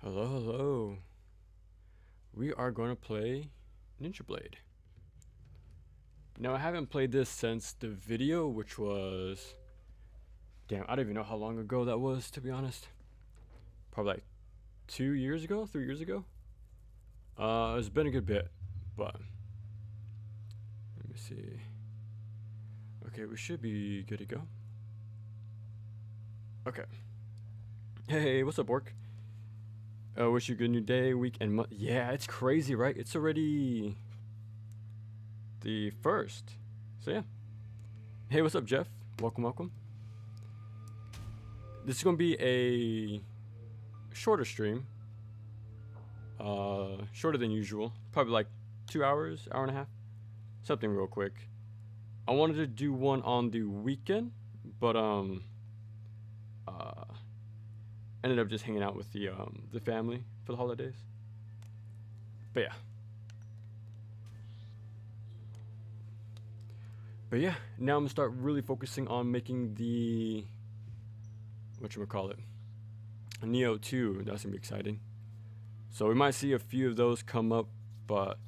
Hello, hello. We are going to play Ninja Blade. Now, I haven't played this since the video, which was... Damn, I don't even know how long ago that was, to be honest. Probably like 2 years ago, 3 years ago. It's been a good bit, but... Let me see. Okay, we should be good to go. Okay. Hey, what's up, Orc? Wish you a good new day, week, and month. Yeah, it's crazy, right? It's already the 1st. So yeah. Hey, what's up, Jeff? Welcome, welcome. This is gonna be a shorter stream. Shorter than usual. Probably like 2 hours, hour and a half. Something real quick. I wanted to do one on the weekend, but ended up just hanging out with the family for the holidays. But yeah, now I'm gonna start really focusing on making the whatchamacallit, Neo 2. That's gonna be exciting. So we might see a few of those come up, but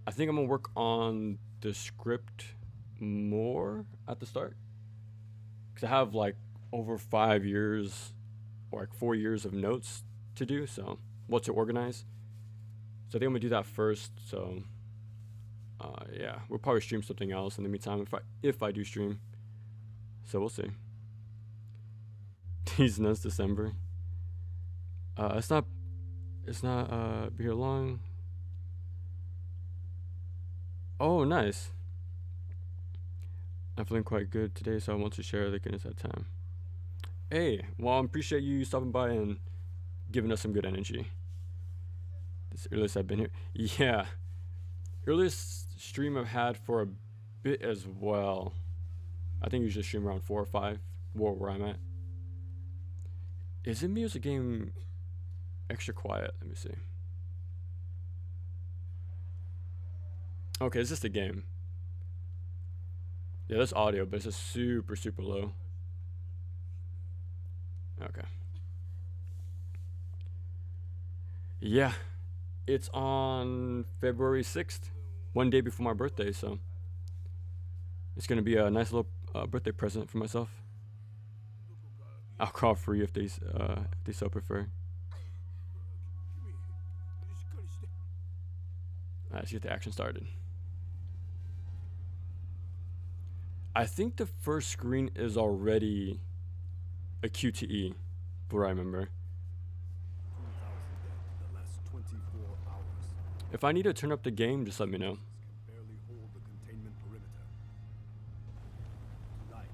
I think I'm gonna work on the script more at the start, because I have like over 5 years or like 4 years of notes to do, so what to organize. So I think I'm gonna do that first. So yeah, we'll probably stream something else in the meantime if I do stream. So we'll see. These nuts December. It's not be here long. Oh, nice. I'm feeling quite good today, so I want to share the goodness at time. Hey, well, I appreciate you stopping by and giving us some good energy. This earliest I've been here. Yeah. Earliest stream I've had for a bit as well. I think you should stream around 4 or 5, where I'm at. Is it me or is the game extra quiet? Let me see. Okay, it's just a game. Yeah, that's audio, but it's just super, super low. Okay. Yeah, it's on February 6th, one day before my birthday, so it's gonna be a nice little birthday present for myself. I'll call free if they so prefer. Let's get the action started. I think the first screen is already a QTE, for what I remember. If I need to turn up the game, just let me know.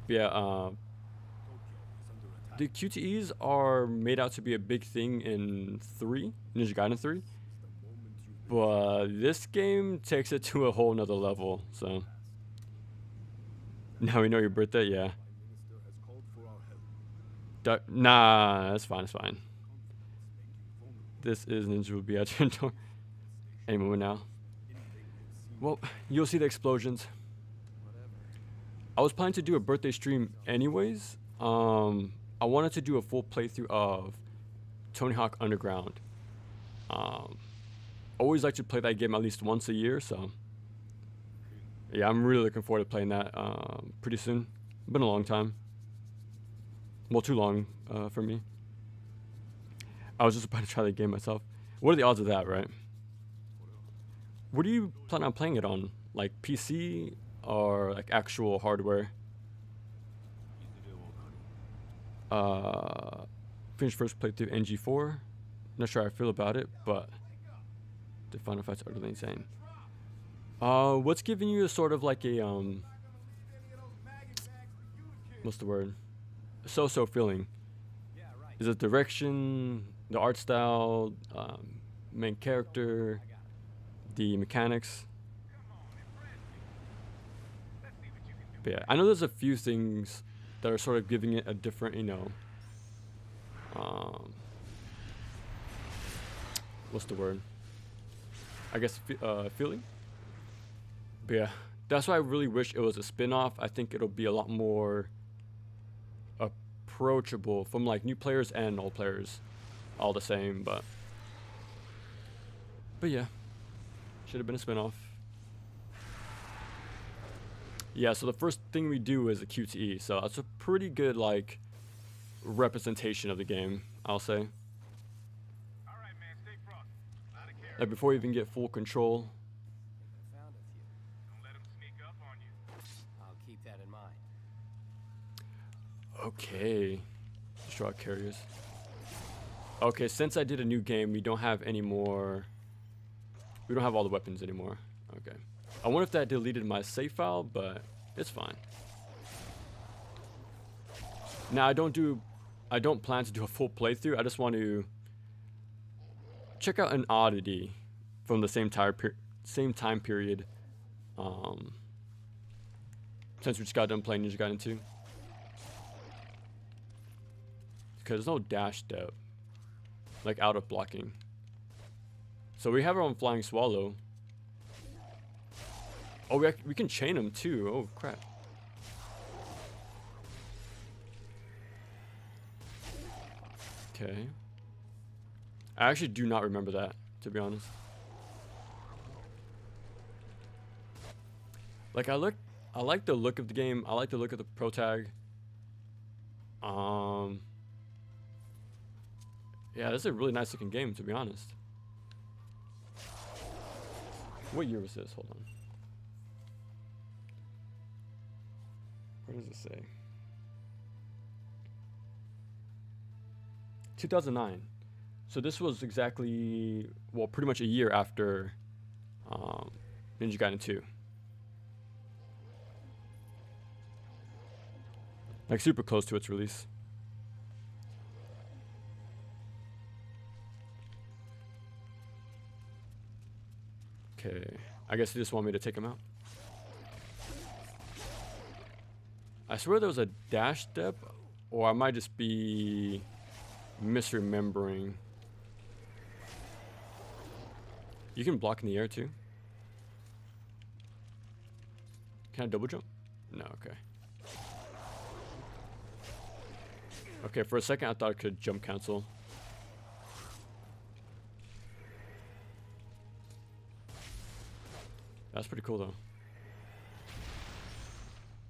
Yeah, the QTEs are made out to be a big thing in Ninja Gaiden 3. But this game takes it to a whole nother level, so. Now we know your birthday, yeah. Nah, that's fine, it's fine. This is Ninja will be at your door any moment now. Well, you'll see the explosions. I was planning to do a birthday stream anyways. I wanted to do a full playthrough of Tony Hawk Underground. Always like to play that game at least once a year, so yeah, I'm really looking forward to playing that pretty soon. Been a long time. Well, too long for me. I was just about to try the game myself. What are the odds of that, right? What do you plan on playing it on? Like PC or like actual hardware? Finished first playthrough NG4. Not sure how I feel about it, but the final fight's utterly insane. What's giving you a sort of like a what's the word? So-so feeling? Is it direction, the art style, main character, the mechanics? But yeah, I know there's a few things that are sort of giving it a different, what's the word? I guess feeling. But yeah, that's why I really wish it was a spin-off. I think it'll be a lot more approachable from like new players and old players. all the same, but yeah, should have been a spinoff. Yeah, so the first thing we do is a QTE, so that's a pretty good like representation of the game, I'll say. Alright, man, stay frosty. Lot of carry. Like before you even get full control. I found a few. Don't let them sneak up on you. I'll keep that in mind. Okay. Destroy carriers. Okay, since I did a new game, we don't have any more. We don't have all the weapons anymore. Okay. I wonder if that deleted my save file, but it's fine. Now I don't plan to do a full playthrough. I just want to check out an oddity from the same time period. Since we just got done playing Ninja Gaiden 2. Because there's no dash step, like out of blocking. So we have our own Flying Swallow. Oh, we can chain him too. Oh crap. Okay. I actually do not remember that, to be honest. Like I like the look of the game. I like the look of the pro tag. Yeah, this is a really nice looking game, to be honest. What year was this? Hold on. What does it say? 2009. So this was exactly, well, pretty much a year after Ninja Gaiden 2. Like super close to its release. Okay, I guess they just want me to take him out. I swear there was a dash step, or I might just be misremembering. You can block in the air too. Can I double jump? No, okay. Okay, for a second I thought I could jump cancel. That's pretty cool though.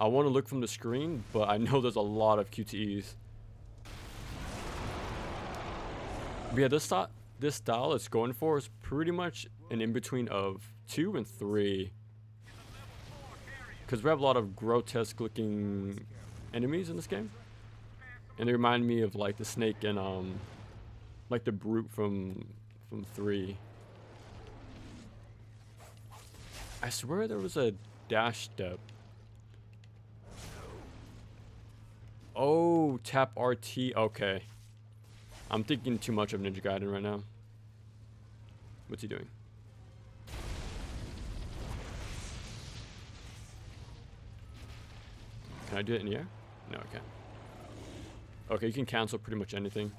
I want to look from the screen, but I know there's a lot of QTEs. But yeah, this style it's going for is pretty much an in-between of 2 and 3. Because we have a lot of grotesque looking enemies in this game. And they remind me of like the snake and like the brute from 3. I swear there was a dash step. Oh, tap RT. Okay. I'm thinking too much of Ninja Gaiden right now. What's he doing? Can I do it in the air? No, I can't. Okay, you can cancel pretty much anything.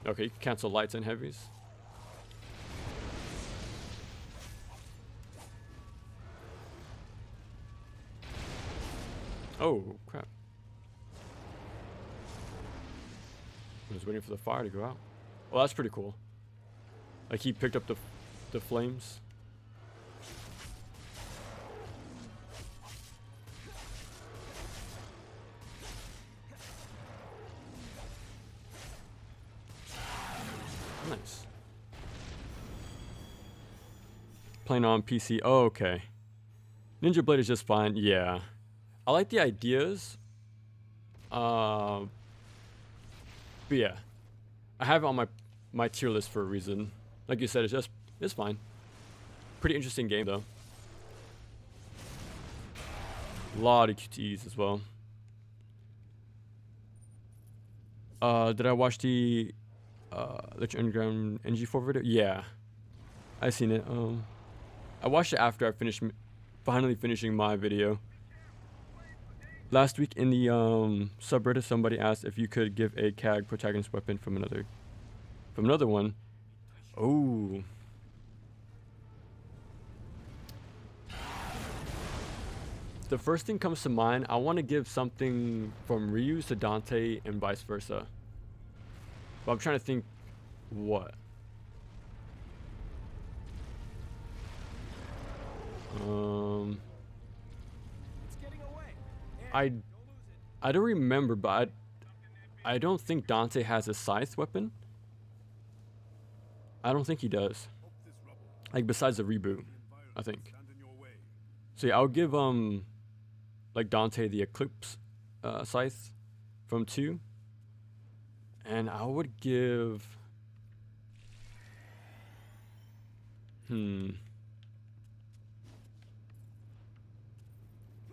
Okay, you can cancel lights and heavies. Oh, crap. I was waiting for the fire to go out. Well, that's pretty cool. Like, he picked up the flames. Nice. Playing on PC. Oh, okay. Ninja Blade is just fine. Yeah. I like the ideas. But yeah. I have it on my tier list for a reason. Like you said, it's fine. Pretty interesting game though. A lot of QTEs as well. Did I watch the Underground NG4 video? Yeah, I seen it. I watched it after I finished, finally finishing my video. Last week in the subreddit, somebody asked if you could give a CAG protagonist weapon from another one. Oh. the first thing comes to mind, I want to give something from Ryu to Dante and vice versa. But I'm trying to think what. It's getting away. I don't remember, but I don't think Dante has a scythe weapon. I don't think he does. Like besides the reboot, I think. So yeah, I'll give like Dante the Eclipse scythe from 2. And I would give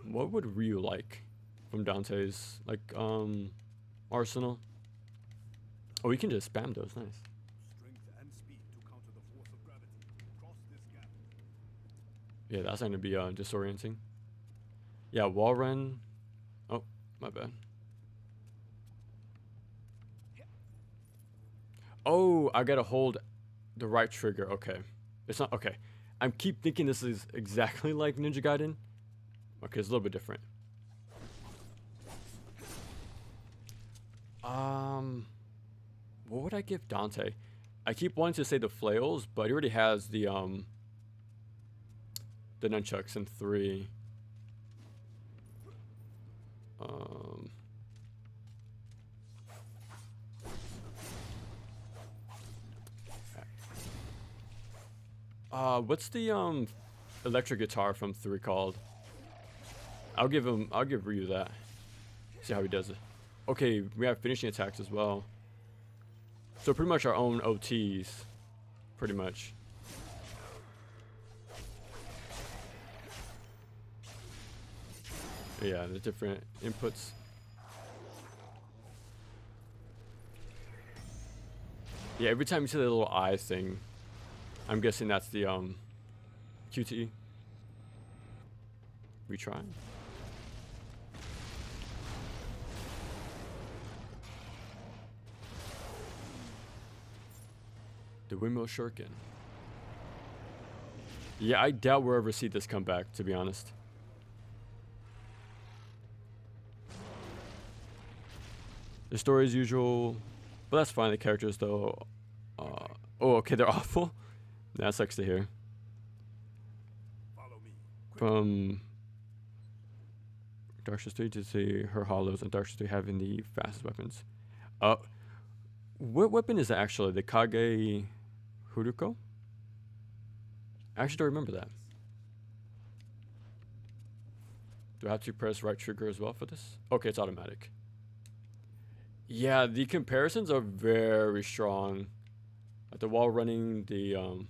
what would Ryu like from Dante's like arsenal? Oh, we can just spam those. Nice. Strength and speed to counter the force of gravity. Cross this gap. Yeah, that's going to be disorienting. Yeah, wall run. Oh, my bad. Oh, I gotta hold the right trigger. Okay, it's not okay. I keep thinking this is exactly like Ninja Gaiden. Okay, it's a little bit different. What would I give Dante? I keep wanting to say the flails, but he already has the nunchucks in 3. What's the electric guitar from 3 called? I'll give Ryu that. See how he does it. Okay, we have finishing attacks as well. So pretty much our own OTs. Pretty much. Yeah, the different inputs. Yeah, every time you see the little eye thing, I'm guessing that's the QTE. Retry. The windmill shuriken. Yeah, I doubt we'll ever see this come back, to be honest. The story as usual, but that's fine. The characters, though. Oh, okay, they're awful. That sucks to hear. Follow me. From Darkness 3 to see her hollows and Darkness 3 having the fastest weapons. What weapon is it actually? The Kage Huruko? I actually don't remember that. Do I have to press right trigger as well for this? Okay, it's automatic. Yeah, the comparisons are very strong. Like the wall running, the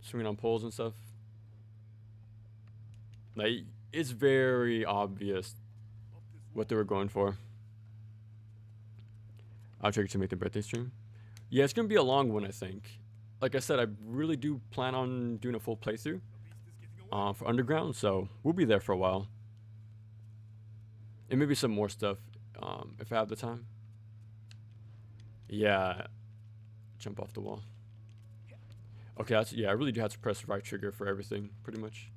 swinging on poles and stuff. Like, it's very obvious what they were going for. I'll trigger to make the birthday stream. Yeah, it's gonna be a long one, I think. Like I said, I really do plan on doing a full playthrough for Underground, so we'll be there for a while. And maybe some more stuff if I have the time. Yeah, jump off the wall. Okay, yeah, I really do have to press the right trigger for everything, pretty much.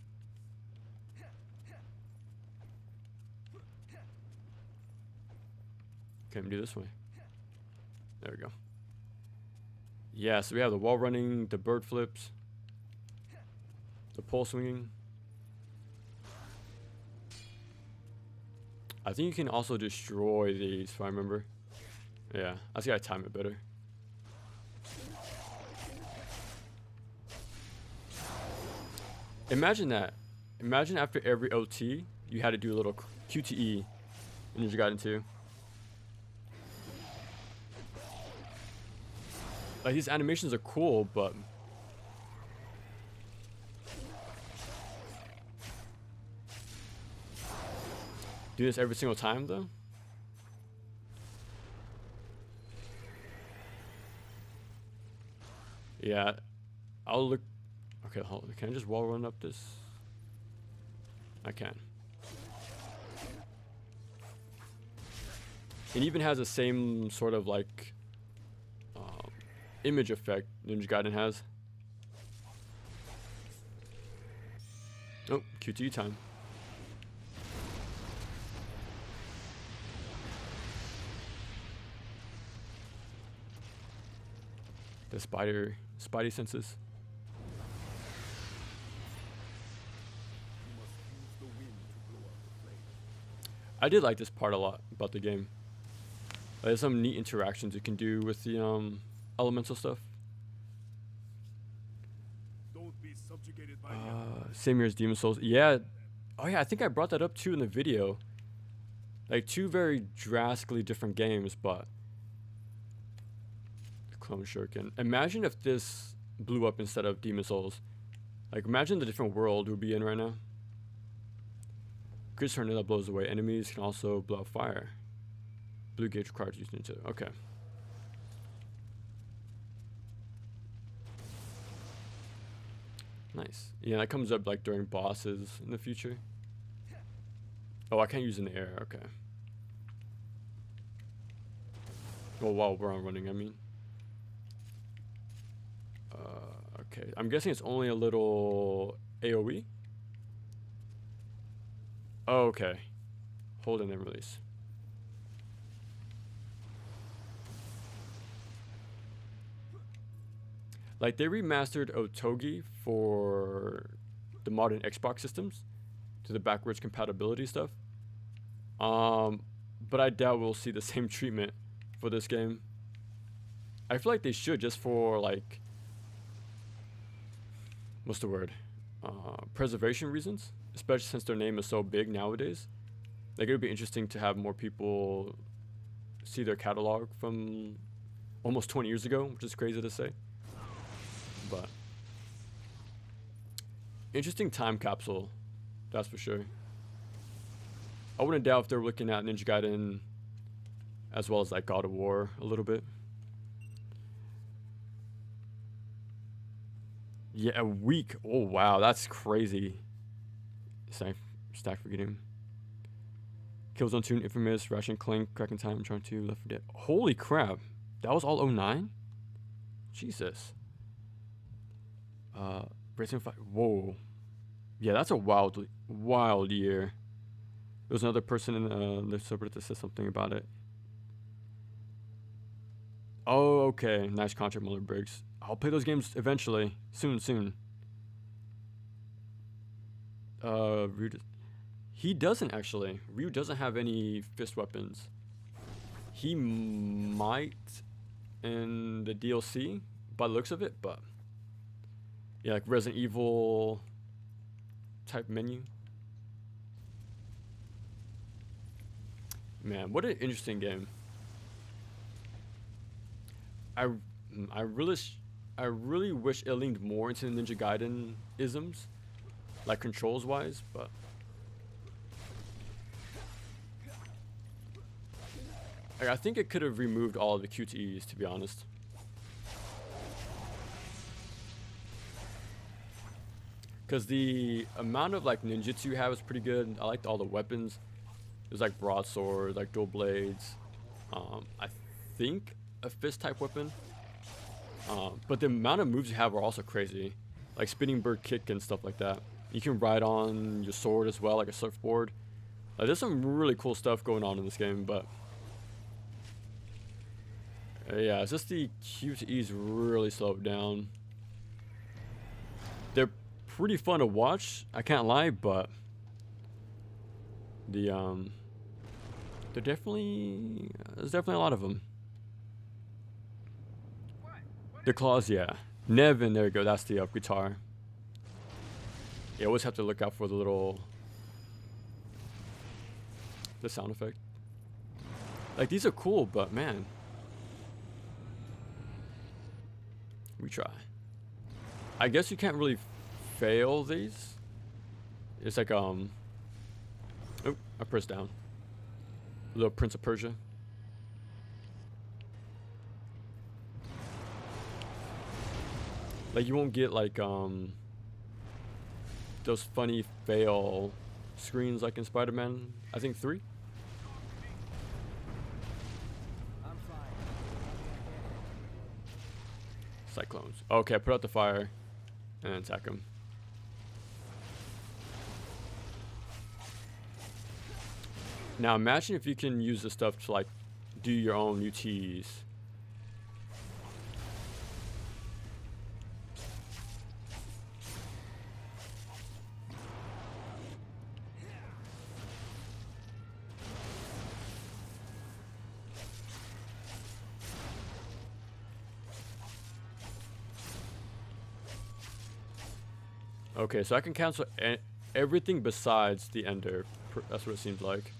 Okay, I'm gonna do this way. There we go. Yeah, so we have the wall running, the bird flips, the pole swinging. I think you can also destroy these, if I remember. Yeah, I just gotta time it better. Imagine that. Imagine after every OT, you had to do a little QTE in Ninja Gaiden 2. Like, these animations are cool, but do this every single time, though? Yeah, I'll look. Okay, hold on. Can I just wall run up this? I can. It even has the same sort of like image effect Ninja Gaiden has. Oh, QTE time. The spidey senses. You must use the wind to blow out the flame. I did like this part a lot about the game. There's some neat interactions you can do with the elemental stuff. Don't be subjugated by the enemy. Same here as Demon Souls. Yeah. Oh yeah, I think I brought that up too in the video. Like two very drastically different games, but Clone Shuriken. Imagine if this blew up instead of Demon Souls. Like imagine the different world we'd be in right now. Grid tornado that blows away enemies can also blow out fire. Blue gauge required to use ninja. Okay. Nice. Yeah, that comes up like during bosses in the future. Oh, I can't use in the air. Okay. Well, while we're on running, I mean. Okay. I'm guessing it's only a little AoE. Oh, okay. Hold and then release. Like they remastered Otogi for the modern Xbox systems to the backwards compatibility stuff. But I doubt we'll see the same treatment for this game. I feel like they should, just for like, what's the word? Preservation reasons, especially since their name is so big nowadays. Like it would be interesting to have more people see their catalog from almost 20 years ago, which is crazy to say. But interesting time capsule, that's for sure. I wouldn't doubt if they're looking at Ninja Gaiden as well as like God of War a little bit. Yeah, a week. Oh wow, that's crazy. Stack forgetting. Killzone 2, Infamous, Ratchet & Clank, Crack in Time, Uncharted 2, Left 4 Dead. Holy crap, that was all 09? Jesus. Racing 5. Whoa. Yeah, that's a wild year. There was another person in the subreddit that said something about it. Oh, okay. Nice contract, Muller Briggs. I'll play those games eventually. Soon. He doesn't actually. Ryu doesn't have any fist weapons. He might in the DLC by the looks of it, but yeah, like Resident Evil type menu. Man, what an interesting game. I really wish it leaned more into the Ninja Gaiden isms, like controls wise, but like, I think it could have removed all of the QTEs, to be honest. Because the amount of like ninjutsu you have is pretty good. I liked all the weapons. There's like broadsword, like dual blades. I think a fist type weapon. But the amount of moves you have are also crazy. Like spinning bird kick and stuff like that. You can ride on your sword as well, like a surfboard. There's some really cool stuff going on in this game, but yeah, it's just the QTEs really slowed down. They're pretty fun to watch, I can't lie, but the there's definitely a lot of them. The claws, yeah. Nevin, there you go, that's the guitar. You always have to look out for the sound effect. Like these are cool, but man, we try. I guess you can't really fail these. It's like oh, I pressed down. Little Prince of Persia. Like you won't get like those funny fail screens like in Spider-Man, I think 3. I'm fine. Cyclones. Okay, put out the fire and attack him. Now imagine if you can use this stuff to like do your own UTs. Okay, so I can cancel everything besides the ender. That's what it seems like.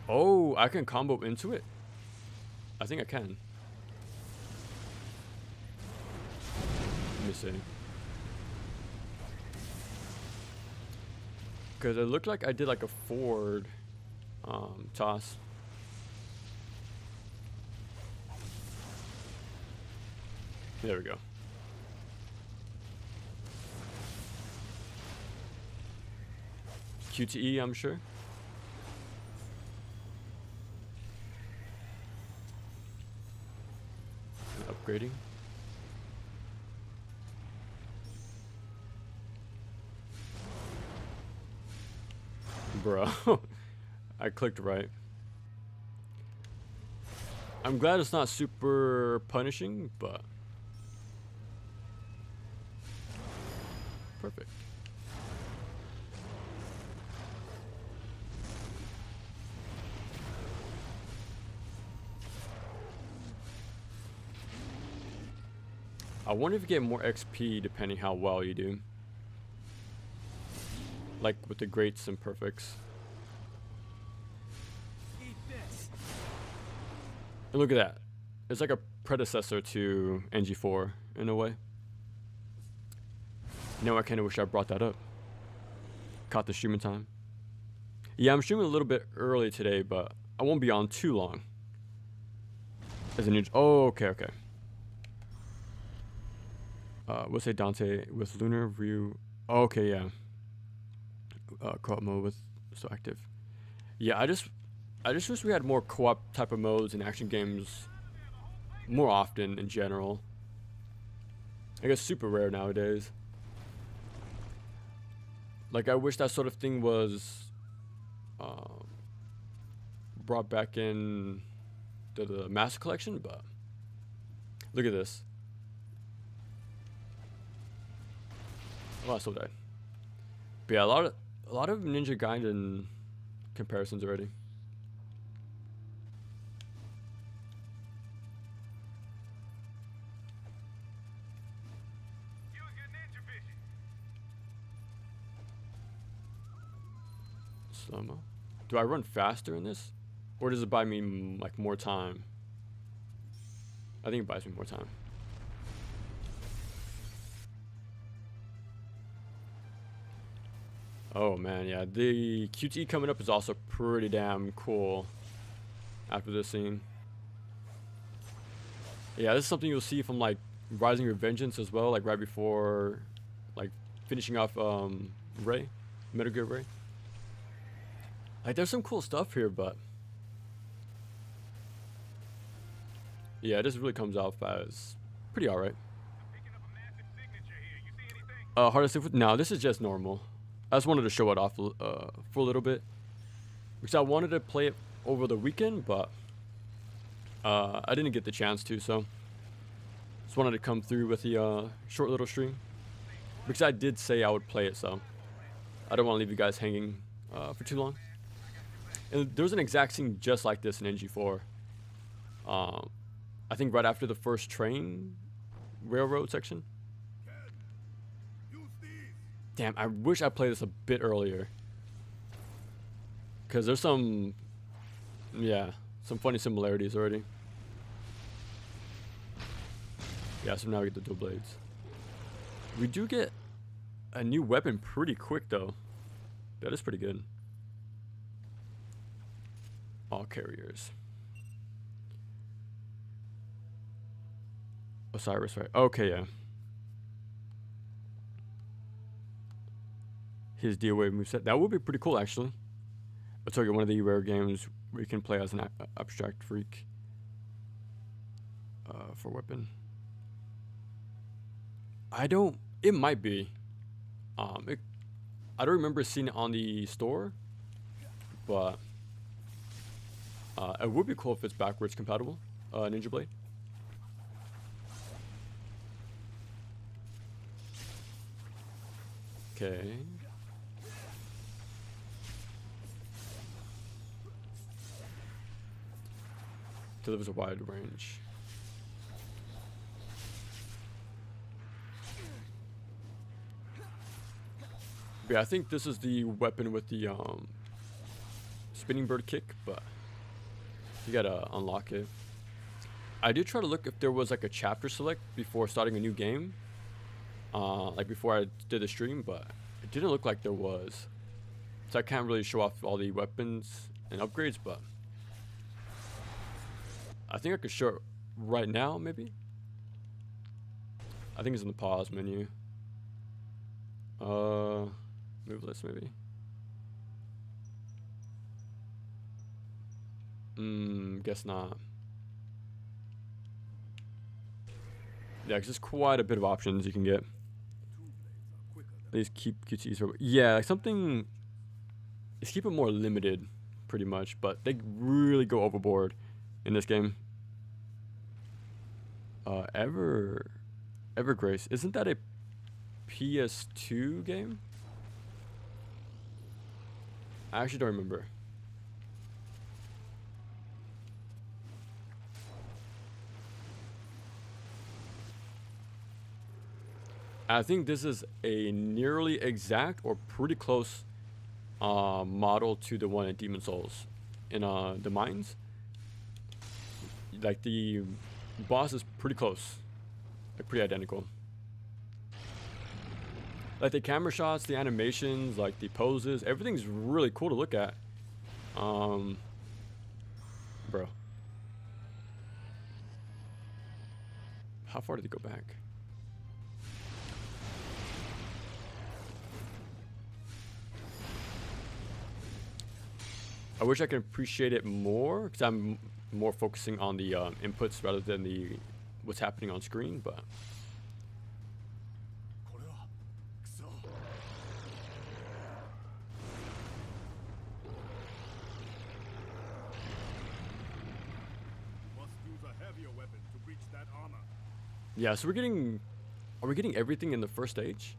Oh, I can combo into it? I think I can. Let me see. Because it looked like I did like a forward toss. There we go. QTE, I'm sure. Upgrading. Bro, I clicked right. I'm glad it's not super punishing, but perfect. I wonder if you get more XP depending how well you do. Like with the greats and perfects. Eat this. And look at that. It's like a predecessor to NG4 in a way. Now I kind of wish I brought that up. Caught the streaming time. Yeah, I'm streaming a little bit early today, but I won't be on too long. As a ninja. Oh, okay, okay. We'll say Dante with Lunar Ryu. Oh, okay, yeah. Co-op mode with so active. Yeah, I just wish we had more co-op type of modes in action games more often in general. I guess super rare nowadays. Like I wish that sort of thing was brought back in the Master Collection, but look at this. Oh, I still died. But yeah, a lot of Ninja Gaiden comparisons already. Use your ninja vision. Slow-mo. Do I run faster in this? Or does it buy me like more time? I think it buys me more time. Oh man, yeah. The QTE coming up is also pretty damn cool after this scene. Yeah, this is something you'll see from like Rising Revengeance as well, like right before like finishing off Ray, Metal Gear Ray. Like there's some cool stuff here, but yeah, this really comes off as pretty alright. Picking up a massive signature here. You see anything? Hardest with no, this is just normal. I just wanted to show it off for a little bit, because I wanted to play it over the weekend, but I didn't get the chance to, so just wanted to come through with the short little stream, because I did say I would play it, so I don't want to leave you guys hanging for too long. And there's an exact scene just like this in NG4. I think right after the first train railroad section. Use these. Damn, I wish I played this a bit earlier. Because there's some funny similarities already. Yeah, so now we get the dual blades. We do get a new weapon pretty quick, though. That is pretty good. All carriers. Osiris, right? Okay, yeah. His DOA moveset. That would be pretty cool, actually. Let's look at one of the rare games where you can play as an abstract freak for weapon. I don't. It might be. I don't remember seeing it on the store, but it would be cool if it's backwards compatible. Ninja Blade. Okay. Delivers a wide range. But yeah, I think this is the weapon with the spinning bird kick, but you gotta unlock it. I did try to look if there was like a chapter select before starting a new game, like before I did the stream, but it didn't look like there was. So I can't really show off all the weapons and upgrades, but I think I could show it right now, maybe. I think it's in the pause menu. Move list maybe. Guess not. Yeah, 'cause there's quite a bit of options you can get. These keep QTEs for, yeah, like something. Just keep it more limited, pretty much. But they really go overboard in this game. Evergrace, isn't that a PS2 game? I actually don't remember. I think this is a nearly exact or pretty close model to the one in Demon Souls in the mines. Like the boss is pretty close, like pretty identical. Like the camera shots, the animations, like the poses, everything's really cool to look at. Bro. How far did he go back? I wish I could appreciate it more, because I'm more focusing on the inputs rather than the what's happening on screen, but Must use a heavier weapon to breach that armor. yeah, so are we getting everything in the first stage?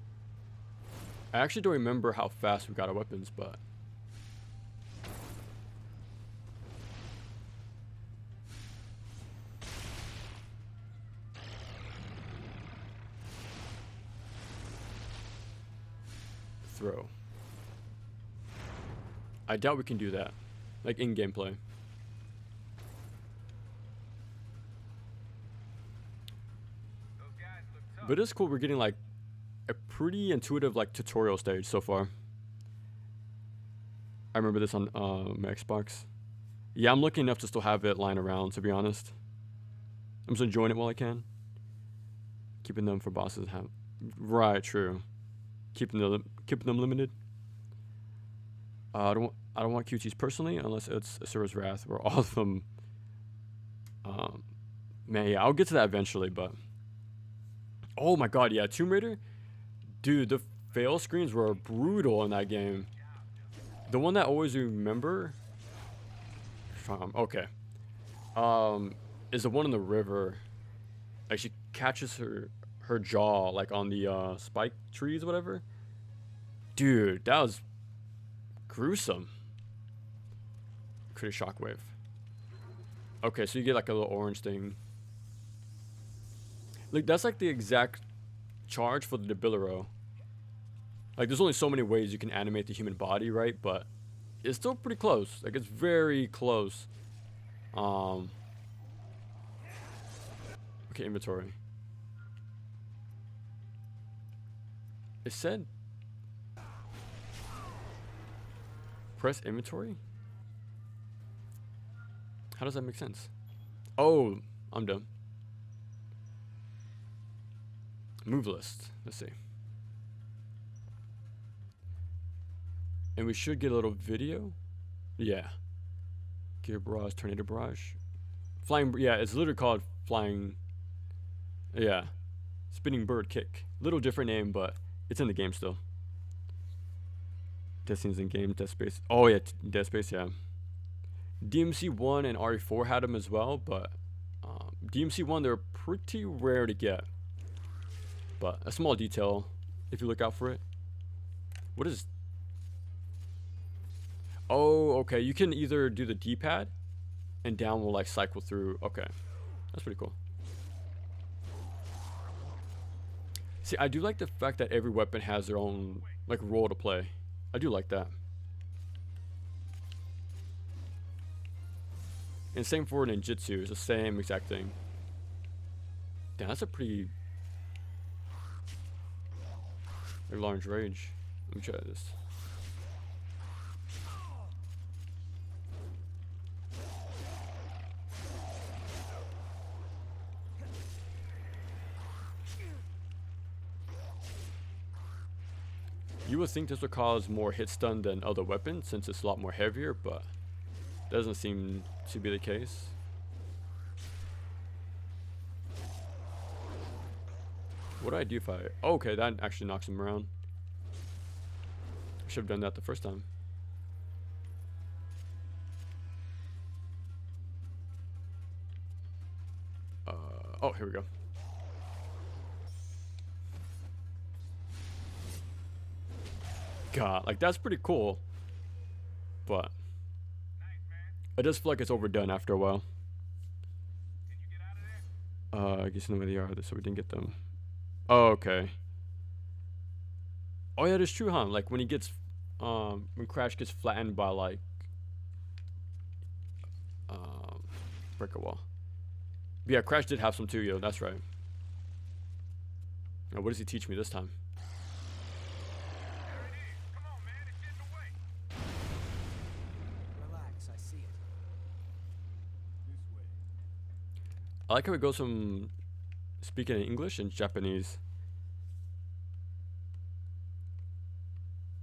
I actually don't remember how fast we got our weapons, but throw. I doubt we can do that, like in gameplay. But it's cool. We're getting like a pretty intuitive like tutorial stage so far. I remember this on my Xbox. Yeah, I'm lucky enough to still have it lying around, to be honest. I'm just enjoying it while I can. Keeping them for bosses. Right, true. Keeping them limited. I don't want QTs personally, unless it's Asura's Wrath, where all of them. Man, yeah, I'll get to that eventually, but. Oh my god, yeah, Tomb Raider? Dude, the fail screens were brutal in that game. The one that I always remember... okay. Is the one in the river. Like, she catches her jaw, like, on the spike trees or whatever. Dude, that was gruesome. Create a shockwave. Okay, so you get, like, a little orange thing. Like, that's like the exact charge for the Debilero. Like, there's only so many ways you can animate the human body, right? But it's still pretty close. Like, it's very close. Okay, inventory. It said press inventory? How does that make sense? Oh, I'm dumb. Move list. Let's see. And we should get a little video. Yeah. Gear Barrage, Tornado Barrage. Flying, yeah, it's literally called Flying, yeah. Spinning Bird Kick. Little different name, but it's in the game still. Destiny's in game, Dead Space. Oh yeah, Dead Space, yeah. DMC 1 and RE4 had them as well, but DMC 1, they're pretty rare to get. But a small detail, if you look out for it. What is... Oh, okay, you can either do the D-pad, and down will like cycle through. Okay, that's pretty cool. See, I do like the fact that every weapon has their own like role to play. I do like that. And same for ninjutsu, it's the same exact thing. Damn, that's a pretty like, large range. Let me try this. You would think this would cause more hit stun than other weapons since it's a lot more heavier, but doesn't seem to be the case. What do I do if I... Oh, okay, that actually knocks him around. I should have done that the first time. Oh, here we go. God, like that's pretty cool, but it does feel like it's overdone after a while. I guess know where they are, so we didn't get them. Oh, okay. Oh yeah, that's true, huh? Like when he gets, when Crash gets flattened by like, break a wall. But yeah, Crash did have some too, yo. That's right. Now, what does he teach me this time? Relax, I see it. This way. I like how it goes from speaking in English and Japanese.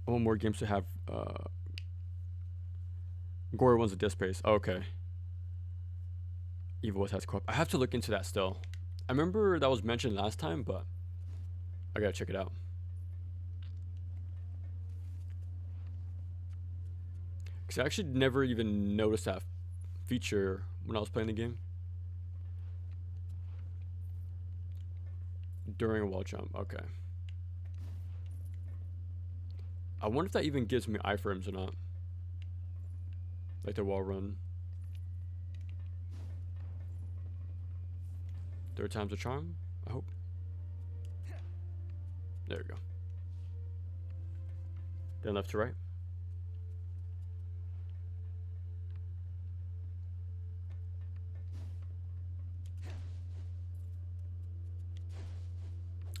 One more games to have Gore one's a Dead Space. Oh, okay. Evil West has co-op. I have to look into that still. I remember that was mentioned last time, but I gotta check it out. Cause I actually never even noticed that feature when I was playing the game. During a wall jump, okay. I wonder if that even gives me iframes or not. Like the wall run. Third time's a charm, I hope. There we go. Then left to right.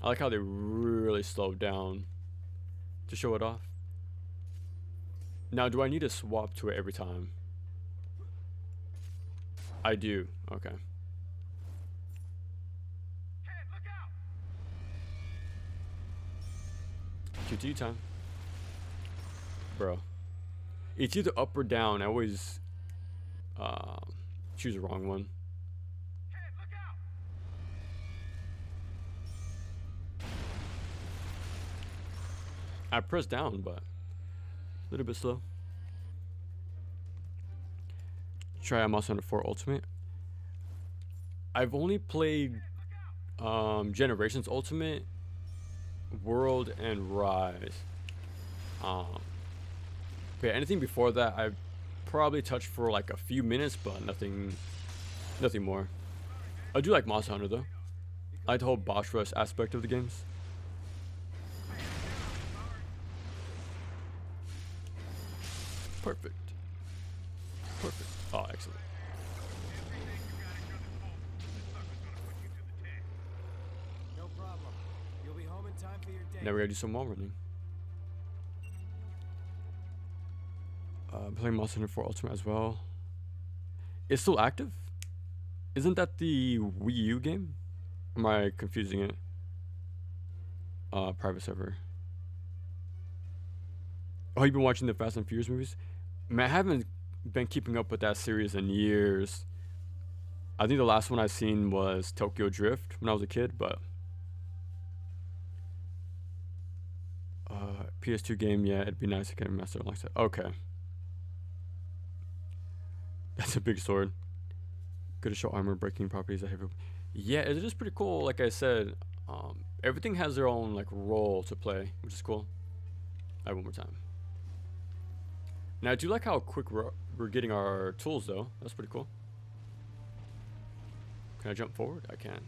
I like how they really slowed down to show it off. Now, do I need to swap to it every time? I do. Okay. QT time. Bro. It's either up or down. I always choose the wrong one. I pressed down, but a little bit slow. Try Monster Hunter 4 Ultimate. I've only played Generations Ultimate, World, and Rise. But yeah, anything before that, I've probably touched for like a few minutes, but nothing more. I do like Monster Hunter though. I like the whole boss rush aspect of the games. Perfect. Perfect. Oh, excellent. No problem. You'll be home in time for your date. Now we gotta do some wall running. Playing Monster Hunter 4 Ultimate as well. It's still active? Isn't that the Wii U game? Am I confusing it? Private server. Oh, you've been watching the Fast and Furious movies? Man, I haven't been keeping up with that series in years. I think the last one I've seen was Tokyo Drift when I was a kid, but PS2 game, yeah, it'd be nice to get a master like that. Okay. That's a big sword. Good to show armor breaking properties. Yeah, it is pretty cool. Like I said, everything has their own like role to play, which is cool. Alright, one more time. Now I do like how quick we're getting our tools though. That's pretty cool. Can I jump forward? I can.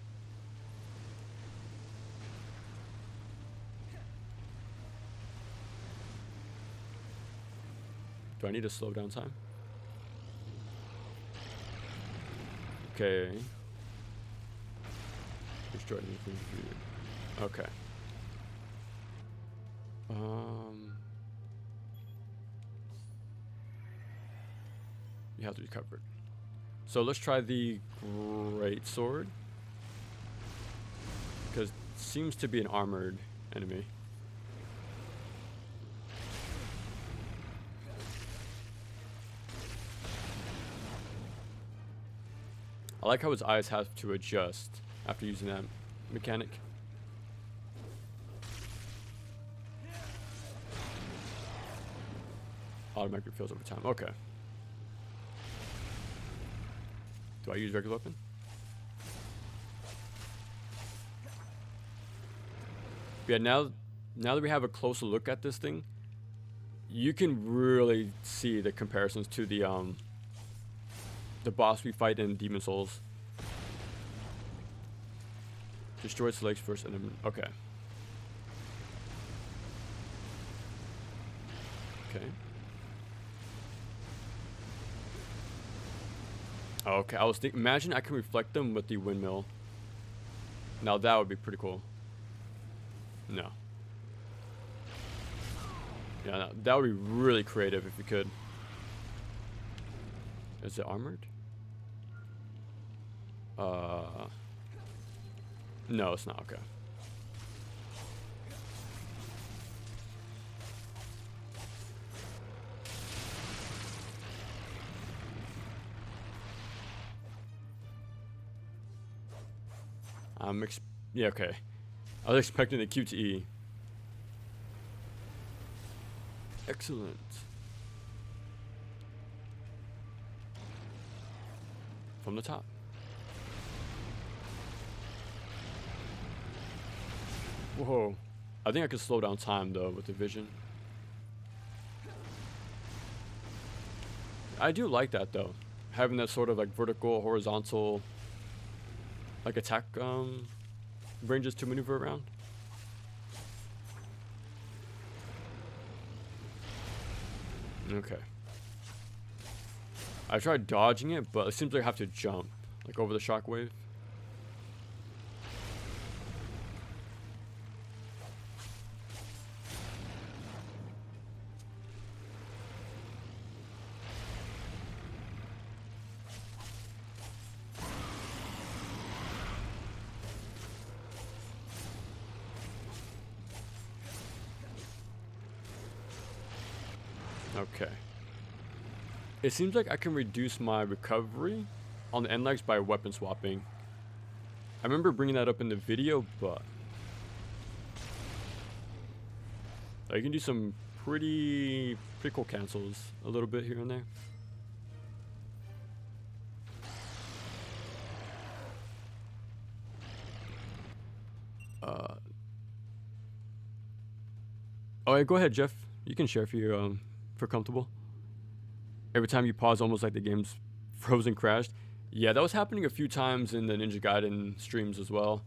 Do I need to slow down time? Okay. Destroy anything. Okay. You have to be covered. So let's try the great sword, because it seems to be an armored enemy. I like how his eyes have to adjust after using that mechanic. Automatic refills over time. Okay. Do I use regular weapon? Yeah, now that we have a closer look at this thing, you can really see the comparisons to the boss we fight in Demon Souls. Destroy its legs first and then okay. Okay. Okay, I was thinking, imagine I can reflect them with the windmill. Now that would be pretty cool. No. Yeah, no, that would be really creative if you could. Is it armored? No, it's not. Okay. Yeah, okay. I was expecting the Q to E. Excellent. From the top. Whoa. I think I could slow down time though with the vision. I do like that though. Having that sort of like vertical, horizontal like attack ranges to maneuver around. Okay. I tried dodging it, but it seems like I have to jump like over the shockwave. Okay. It seems like I can reduce my recovery on the end legs by weapon swapping. I remember bringing that up in the video, but you can do some pretty cool cancels a little bit here and there. Oh yeah, go ahead, Jeff. You can share if you feel comfortable. Every time you pause, almost like the game's frozen crashed. Yeah, that was happening a few times in the Ninja Gaiden streams as well.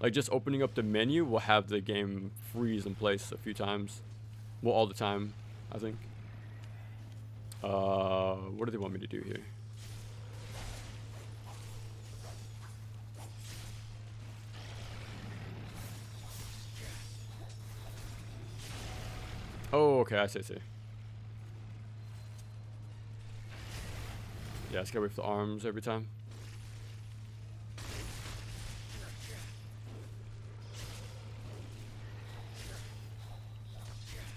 Like just opening up the menu will have the game freeze in place a few times. Well, all the time, I think. What do they want me to do here? Oh, okay, I see. Yeah, let's get away from the arms every time.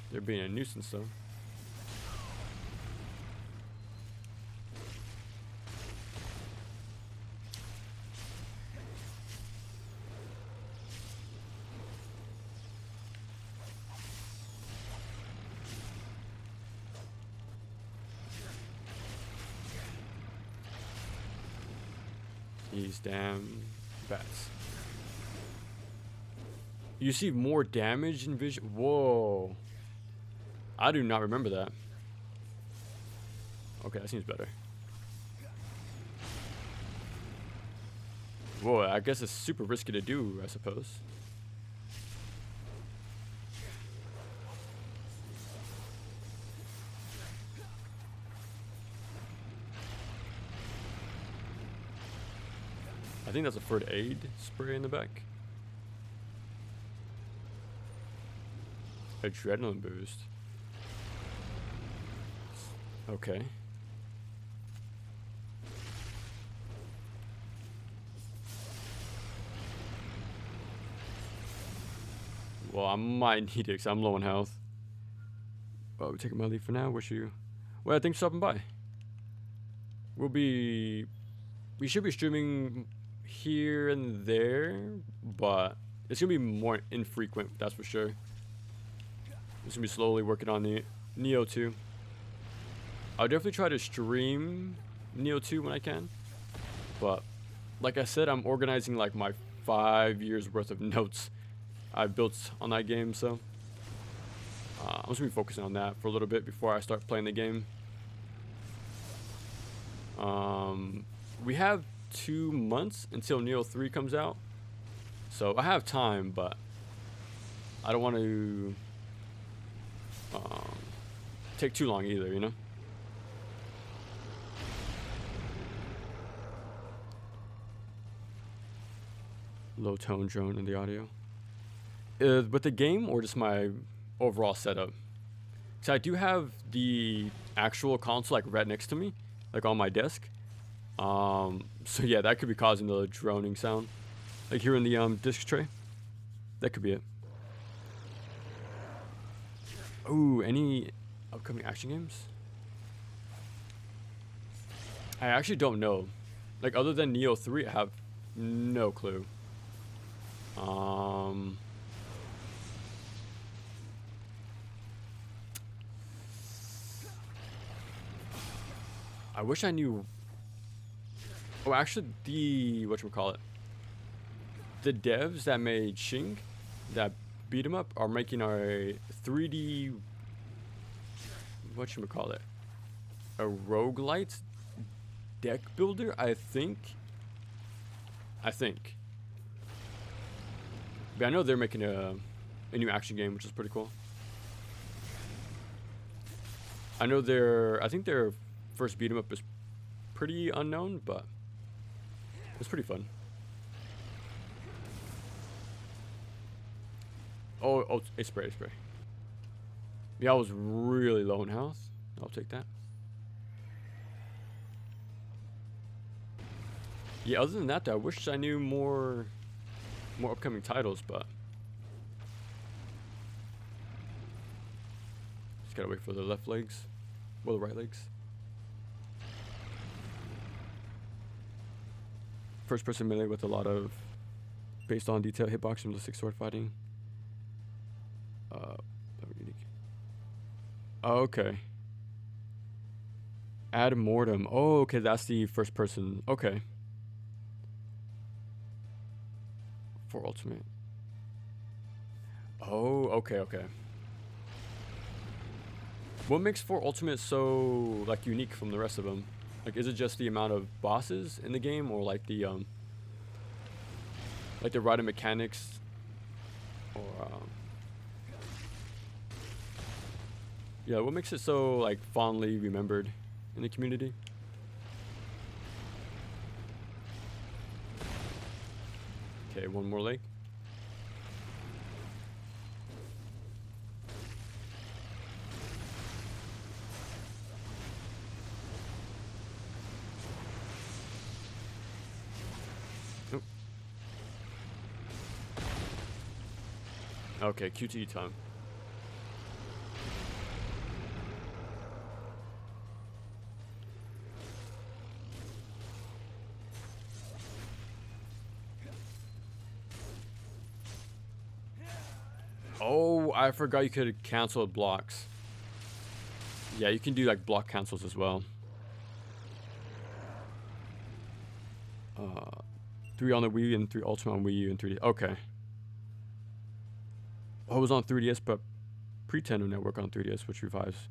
They're being a nuisance though. These damn bats. You receive more damage in vision. Whoa. I do not remember that. Okay, that seems better. Whoa, I guess it's super risky to do, I suppose. I think that's a first aid spray in the back. Adrenaline boost. Okay. Well, I might need it because I'm low on health. Well, we're taking my leave for now. Wish you... Well, thanks for stopping by. We should be streaming here and there, but it's going to be more infrequent, that's for sure. Just going to be slowly working on the Neo 2. I'll definitely try to stream Neo 2 when I can. But, like I said, I'm organizing like my 5 years worth of notes I've built on that game, so I'm just gonna be focusing on that for a little bit before I start playing the game. We have 2 months until Neo 3 comes out, so I have time, but I don't want to take too long either, you know? Low tone drone in the audio. With the game or just my overall setup? So I do have the actual console like right next to me, like on my desk. So yeah, that could be causing the droning sound, like here in the disc tray. That could be it. Ooh, any upcoming action games? I actually don't know. Like other than Neo 3, I have no clue. I wish I knew. Oh, actually, the whatchamacallit, the devs that made Shing, that beat 'em up, are making a 3D whatchamacallit, a roguelite deck builder. I think. But I know they're making a new action game, which is pretty cool. I know I think their first beat 'em up is pretty unknown, but it's pretty fun. Oh, it's spray. Yeah, I was really low in health. I'll take that. Yeah, other than that, though, I wish I knew more upcoming titles, but just gotta wait for the left legs, well, the right legs. First person melee with a lot of based on detail hitbox, realistic sword fighting. Unique. Oh, okay. Ad Mortem. Oh, okay, that's the first person. Okay. For Ultimate. Oh, okay. What makes For Ultimate so like unique from the rest of them? Like, is it just the amount of bosses in the game, or like the riding mechanics, or yeah, what makes it so like fondly remembered in the community? Okay, one more leg. Oop. Okay, QTE time. Oh, I forgot you could cancel blocks. Yeah, you can do like block cancels as well. 3 on the Wii and 3 Ultimate on Wii U and 3D. Okay. Oh, it was on 3DS, but Pretender Network on 3DS, which revives.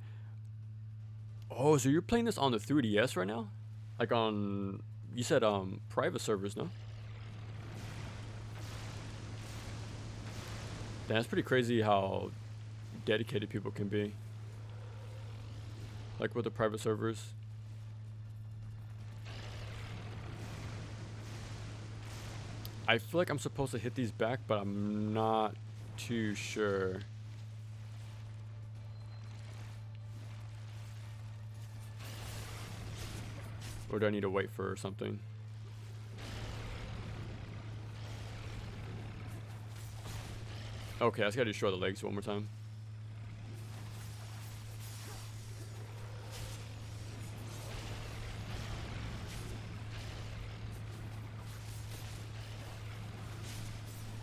Oh, so you're playing this on the 3DS right now? Like on, you said private servers, no? That's pretty crazy how dedicated people can be. Like with the private servers. I feel like I'm supposed to hit these back, but I'm not too sure. Or do I need to wait for something? Okay, I just gotta destroy the legs one more time.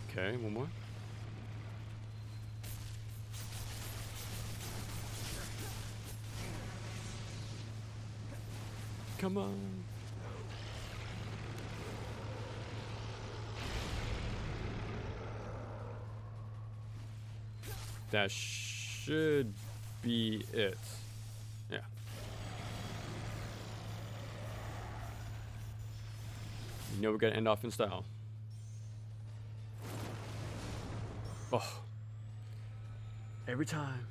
Okay, one more. Come on. That should be it. Yeah. You know we're gonna end off in style. Oh. Every time.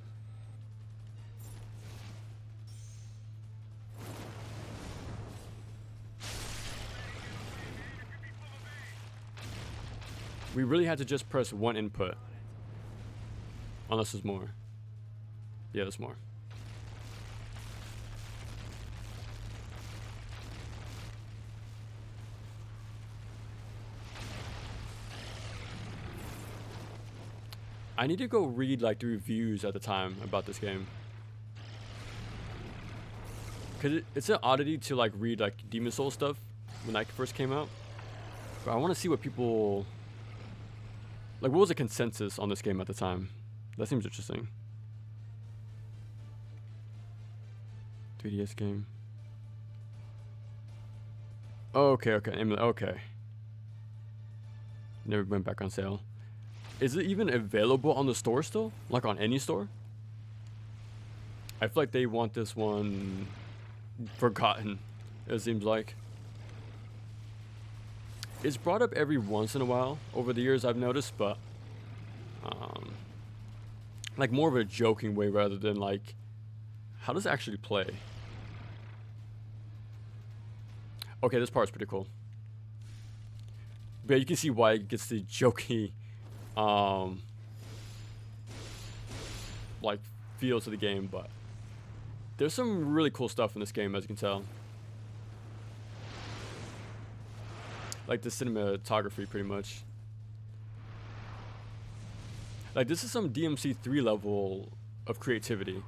We really had to just press one input. Unless there's more. Yeah, there's more. I need to go read like the reviews at the time about this game. Cause it's an oddity to like read like Demon Souls stuff when that first came out. But I want to see what people like. What was the consensus on this game at the time? That seems interesting. 3DS game. Okay, okay. Never went back on sale. Is it even available on the store still? Like on any store? I feel like they want this one forgotten, it seems like. It's brought up every once in a while over the years, I've noticed, but like more of a joking way rather than like, how does it actually play? Okay, this part's pretty cool. But you can see why it gets the jokey like feel to the game, but there's some really cool stuff in this game, as you can tell. Like the cinematography, pretty much. Like this is some DMC3 level of creativity.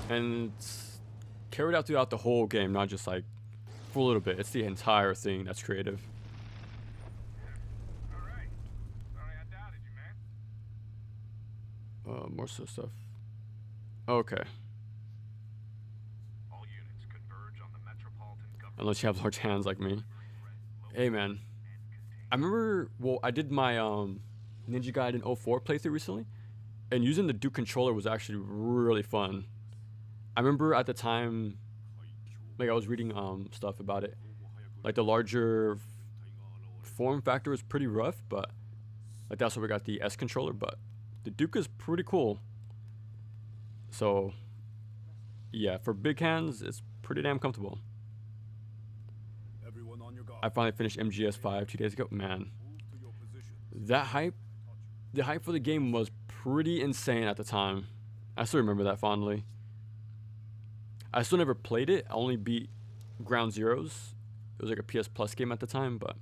And it's carried out throughout the whole game, not just like for a little bit. It's the entire thing that's creative. Alright. Sorry I doubted you, man. More so stuff. Okay. All units converge on the Metropolitan Government. Unless you have large hands like me. Hey man. I remember, well, I did my Ninja Gaiden 04 playthrough recently. And using the Duke controller was actually really fun. I remember at the time, like I was reading stuff about it. Like the larger form factor was pretty rough, but like that's why we got the S controller. But the Duke is pretty cool. So yeah, for big hands, it's pretty damn comfortable. Everyone on your guard. I finally finished MGS5 2 days ago. Man, Move to your position. that hype, the hype for the game was pretty insane at the time. I still remember that fondly. I still never played it. I only beat Ground Zeroes. It was like a PS Plus game at the time, but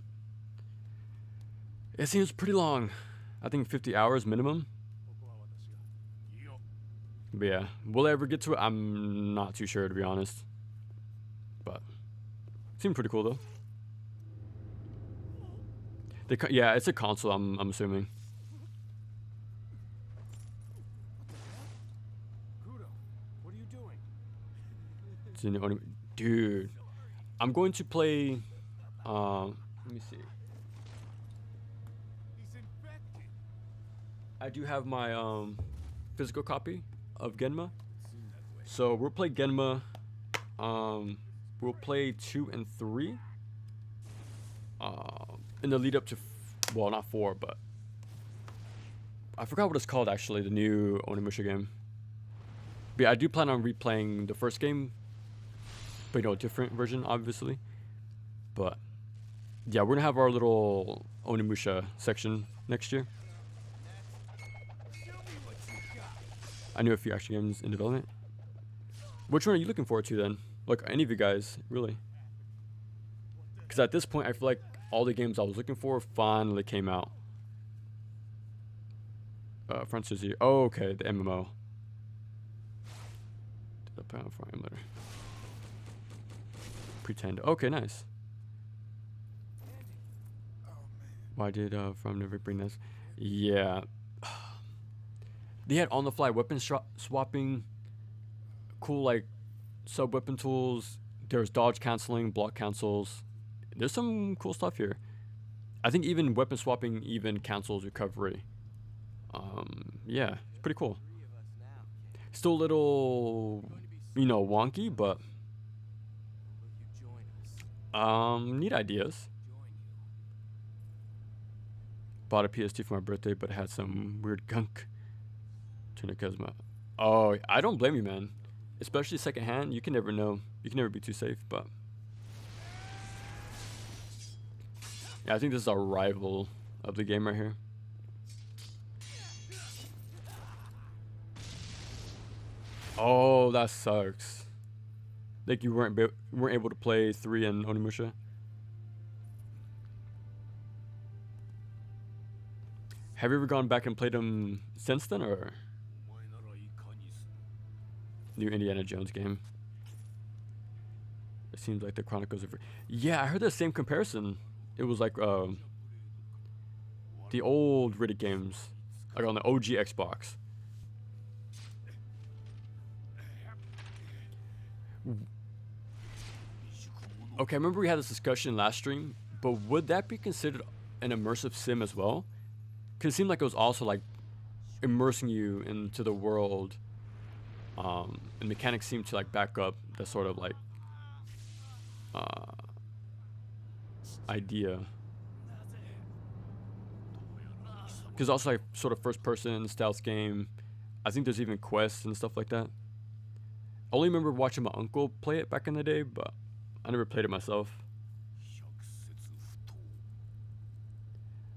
it seems pretty long. I think 50 hours minimum. But yeah, will I ever get to it? I'm not too sure, to be honest. But it seemed pretty cool though. Yeah, it's a console. I'm assuming. Kudo, what are you doing? It's in the dude. I'm going to play. Let me see. He's infected. I do have my physical copy of Genma, Seemed that way. so we'll play Genma. We'll play 2 and 3. In the lead up to, well, not 4, but I forgot what it's called actually. The new Onimusha game. But yeah, I do plan on replaying the first game, but a different version, obviously. But yeah, we're gonna have our little Onimusha section next year. Show me what you got. I knew a few action games in development. Which one are you looking forward to then? Like any of you guys, really? Because at this point, I feel like all the games I was looking for finally came out. Francis, oh, okay, the MMO. The Pound for Emulator. Pretend. Okay, nice. Oh man. Why did From never bring this? Yeah. They had on-the-fly weapon swapping, cool like sub-weapon tools. There's dodge canceling, block cancels. There's some cool stuff here. I think even weapon swapping even cancels recovery. Yeah, it's pretty cool. Still a little, wonky, but neat ideas. Bought a PS2 for my birthday, but it had some weird gunk. Tunakazma. Oh, I don't blame you, man. Especially secondhand, you can never know. You can never be too safe, but yeah, I think this is our rival of the game right here. Oh, that sucks. Like you weren't able to play 3 in Onimusha. Have you ever gone back and played them since then, or new Indiana Jones game? It seems like the Chronicles of. Yeah, I heard the same comparison. It was like the old Riddick games, like on the OG Xbox. Okay, I remember we had this discussion last stream, but would that be considered an immersive sim as well? Because it seemed like it was also like immersing you into the world, and mechanics seem to like back up that sort of like idea. Because also like sort of first person stealth game. I think there's even quests and stuff like that. I only remember watching my uncle play it back in the day, but I never played it myself.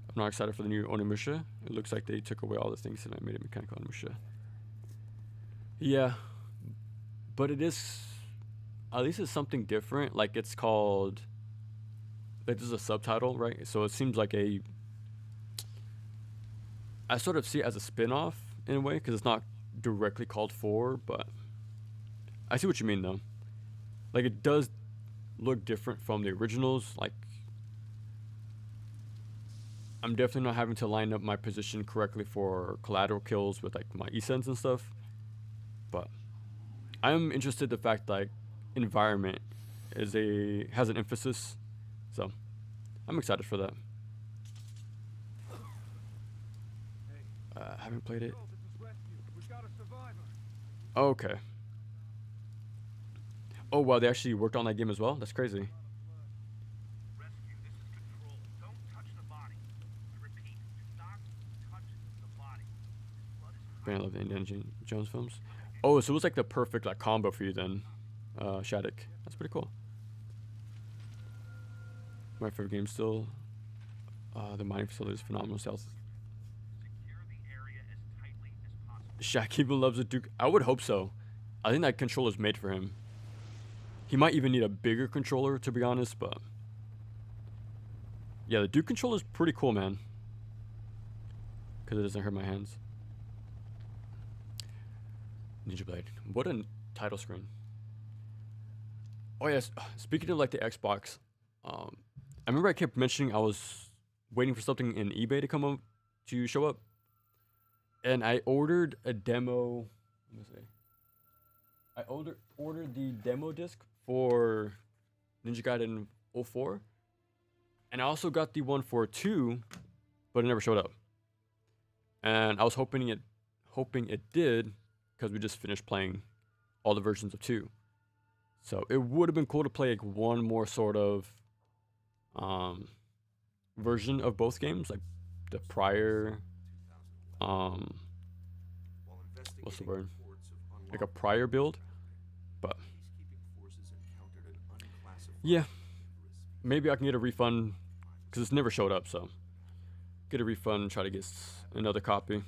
I'm not excited for the new Onimusha. It looks like they took away all the things and I made it mechanical Onimusha. Yeah, but it is, at least it's something different. Like it's called, like this is a subtitle, right? So it seems like I sort of see it as a spin-off in a way, because it's not directly called 4, but I see what you mean though. Like it does look different from the originals. Like I'm definitely not having to line up my position correctly for collateral kills with like my E-Sense and stuff. But I'm interested in the fact that like, environment has an emphasis. So I'm excited for that. Haven't played it. Okay. Oh wow, they actually worked on that game as well? That's crazy. Rescue, this is Control. Don't touch the body. I repeat, do not touch the body. His blood is Man, I love the Indiana Jones films. Oh, so it was like the perfect like combo for you then, Shattuck. That's pretty cool. My favorite game still. The mining facility is phenomenal. Stealth. secure the area as tightly as possible. Shaq even loves a Duke. I would hope so. I think that controller's made for him. He might even need a bigger controller, to be honest, but yeah, the Duke controller's pretty cool, man. Because it doesn't hurt my hands. Ninja Blade. What a title screen. Oh yes, speaking of like the Xbox, I remember I kept mentioning I was waiting for something in eBay to show up, and I ordered a demo. Let me see. I ordered the demo disc for Ninja Gaiden 04, and I also got the one for 2, but it never showed up. And I was hoping it did, because we just finished playing all the versions of 2. So it would have been cool to play like one more sort of version of both games, like the prior what's the word? Like a prior build. But yeah, maybe I can get a refund because it's never showed up. So get a refund and try to get another copy.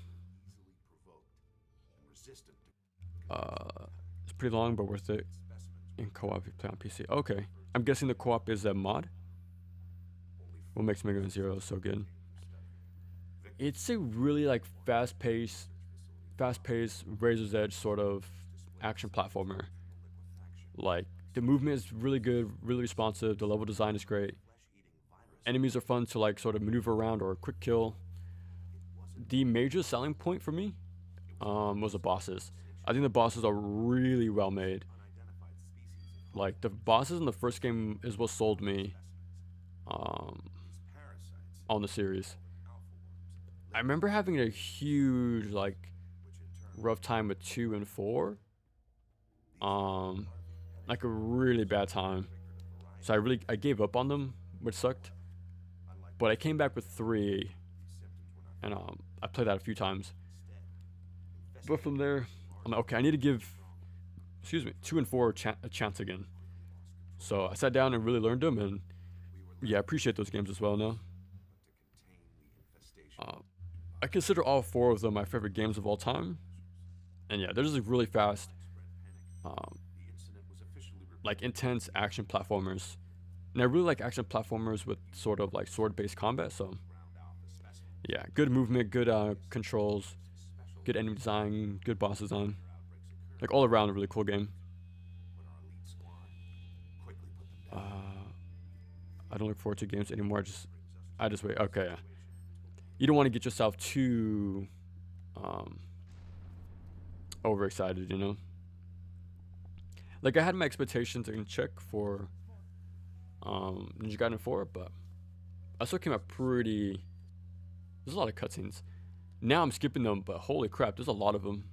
It's pretty long, but worth it. In co-op, if you play on PC. Okay, I'm guessing the co-op is a mod. What makes Mega Man Zero so good? It's a really like fast-paced, Razor's Edge sort of action platformer. Like the movement is really good, really responsive. The level design is great. Enemies are fun to like sort of maneuver around or quick kill. The major selling point for me was the bosses. I think the bosses are really well made. Like the bosses in the first game is what sold me on the series. I remember having a huge like rough time with 2 and 4. Like a really bad time. So I gave up on them, which sucked. But I came back with 3, and I played that a few times. But from there, I'm like, okay, I need to give 2 and 4 a chance again. So I sat down and really learned them, and yeah, I appreciate those games as well now. I consider all 4 of them my favorite games of all time. And yeah, they're just like really fast, like intense action platformers. And I really like action platformers with sort of like sword-based combat. So yeah, good movement, good controls, good enemy design, good boss design. Like all around a really cool game. I don't look forward to games anymore. I just wait. Okay, yeah. You don't want to get yourself too overexcited, you know. Like I had my expectations in check for Ninja Gaiden 4, but I still came out pretty. There's a lot of cutscenes. Now I'm skipping them, but holy crap, there's a lot of them.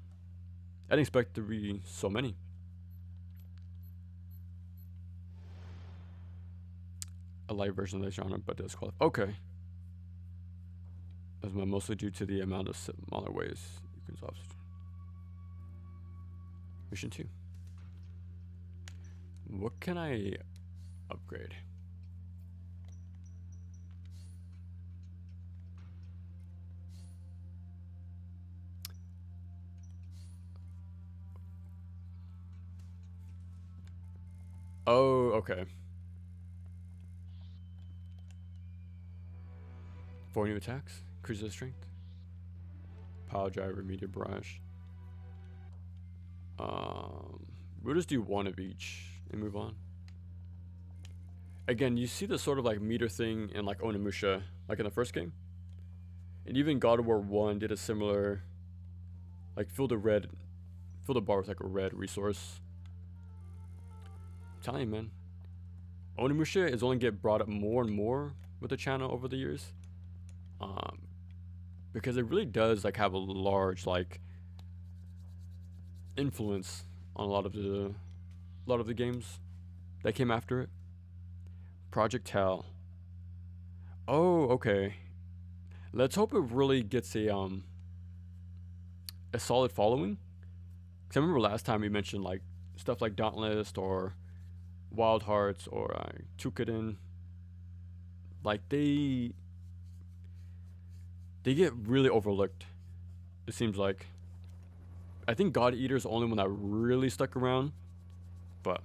I didn't expect there to be so many. A light version of the genre, but does qualify. Okay. That's mostly due to the amount of smaller ways you can solve. Mission 2. What can I upgrade? Oh, okay. 4 new attacks. Increases the strength. Power driver, meteor barrage. We'll just do 1 of each and move on. Again, you see the sort of like meter thing in like Onimusha, like in the first game. And even God of War 1 did a similar, like fill the bar with like a red resource. I'm telling you, man. Onimusha is only get brought up more and more with the channel over the years. Because it really does like have a large like influence on a lot of the games that came after it. Project Hell. Oh, okay. Let's hope it really gets a solid following. Cause I remember last time we mentioned like stuff like Dauntless or Wild Hearts or Tukiden. Like they get really overlooked, it seems like. I think God Eater is the only one that really stuck around. But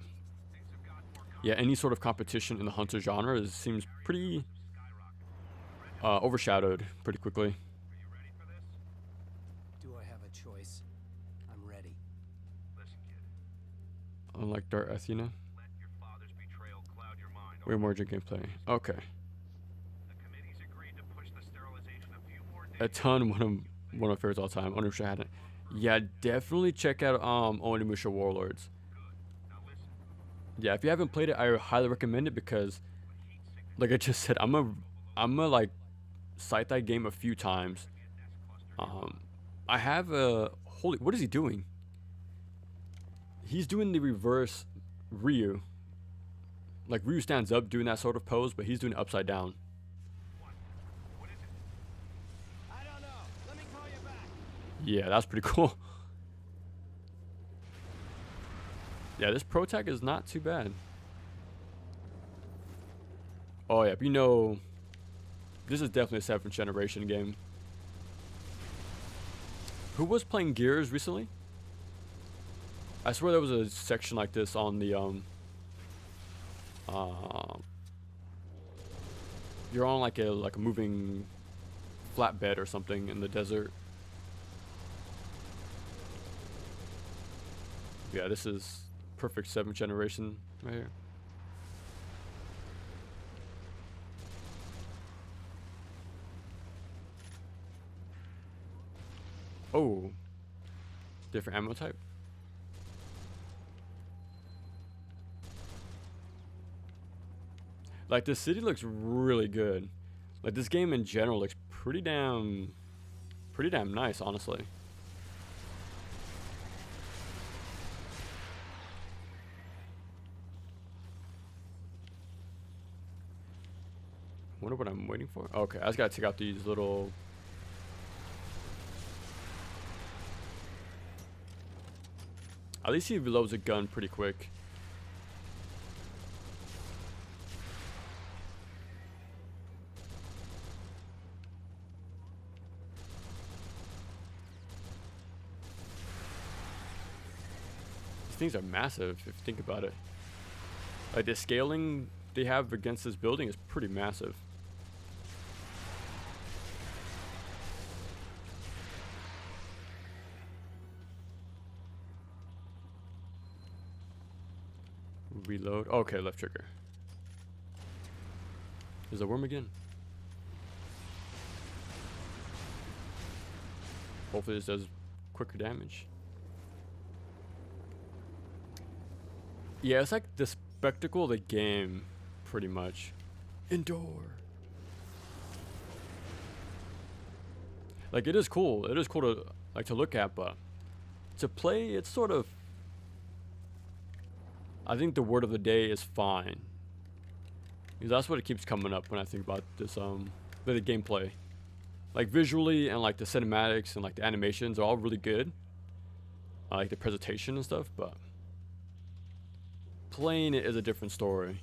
yeah, any sort of competition in the hunter genre seems pretty overshadowed pretty quickly. Do I have a choice? I'm ready. Listen, kid. Unlike Dark Athena, Let your father's betrayal cloud your mind. way more gameplay. Okay. The committee's agreed to push the sterilization a few more days. A ton. One of my favorites all time. Onimusha had it. Yeah, definitely check out Onimusha Warlords. Yeah, if you haven't played it, I highly recommend it because, like I just said, I'm a like cite that game a few times. Um, I have a holy. What is he doing? He's doing the reverse Ryu. Like Ryu stands up doing that sort of pose, but he's doing it upside down. I don't know. Let me call you back. Yeah, that's pretty cool. Yeah, this Pro Tech is not too bad. Oh yeah, but you know, this is definitely a 7th generation game. Who was playing Gears recently? I swear there was a section like this on the you're on like a moving flatbed or something in the desert. Yeah, this is perfect 7th generation right here. Oh, different ammo type. Like this city looks really good. Like this game in general looks pretty damn nice, honestly. Wonder what I'm waiting for. Okay, I just gotta take out these little. At least he reloads a gun pretty quick. These things are massive if you think about it. Like the scaling they have against this building is pretty massive. Reload. Okay, left trigger. There's a worm again. Hopefully this does quicker damage. Yeah, it's like the spectacle of the game, pretty much. Indoor. Like it is cool. It is cool to like to look at, but to play, it's sort of. I think the word of the day is fine. Because that's what it keeps coming up when I think about this the gameplay. Like visually and like the cinematics and like the animations are all really good. I like the presentation and stuff, but playing it is a different story.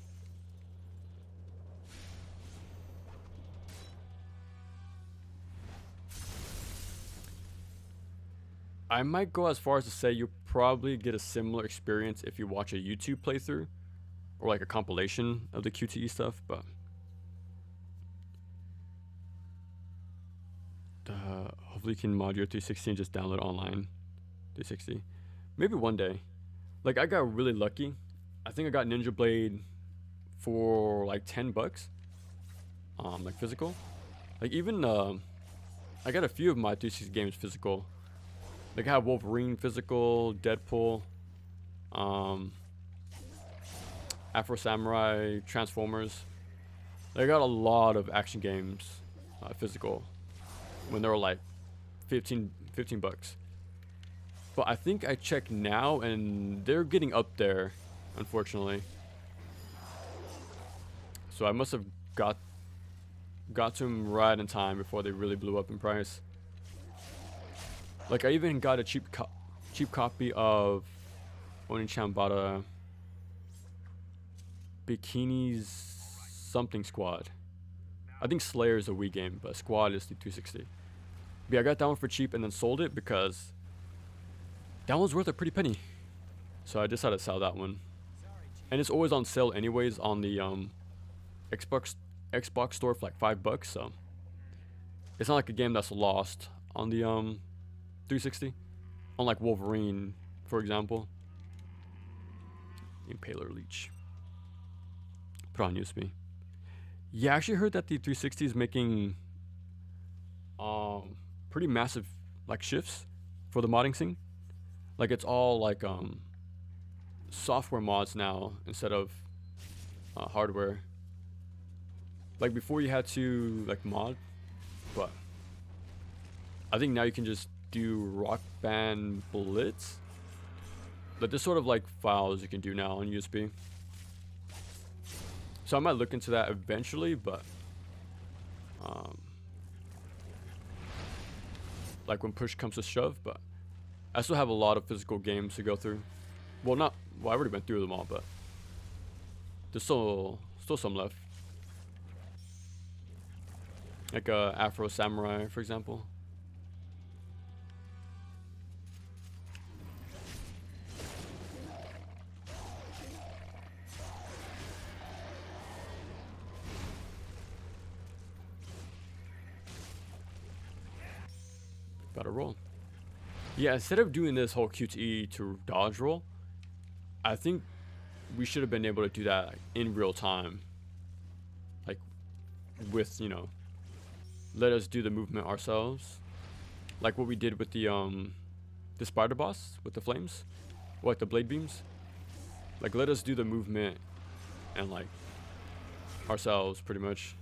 I might go as far as to say you probably get a similar experience if you watch a YouTube playthrough or like a compilation of the QTE stuff, but hopefully you can mod your 360 and just download online 360. Maybe one day. Like I got really lucky. I think I got Ninja Blade for like $10, like physical. Like even I got a few of my 360 games physical. Like I have Wolverine physical, Deadpool, Afro Samurai, Transformers. They got a lot of action games physical when they were like 15 bucks. But I think I check now and they're getting up there, unfortunately. So I must have got to them right in time before they really blew up in price. Like I even got a cheap copy of Oni-chan bought a Bikini's something Squad. I think Slayer is a Wii game, but Squad is the 260. But yeah, I got that one for cheap and then sold it because that one's worth a pretty penny. So I decided to sell that one. And it's always on sale anyways on the Xbox store for like $5, so it's not like a game that's lost on the 360. Unlike Wolverine, for example. Impaler Leech. Put on USB. Yeah, I actually heard that the 360 is making pretty massive like shifts for the modding scene. Like it's all like software mods now instead of hardware. Like before you had to like mod, but I think now you can just do Rock Band Blitz. But there's sort of like files you can do now on USB. So I might look into that eventually, but like when push comes to shove. But I still have a lot of physical games to go through. Well, I already went through them all, but there's still some left. Like Afro Samurai, for example. About to roll. Yeah, instead of doing this whole QTE to dodge roll, I think we should have been able to do that like, in real time. Like with, you know, let us do the movement ourselves. Like what we did with the spider boss with the flames. Or like the blade beams. Like let us do the movement and like ourselves pretty much.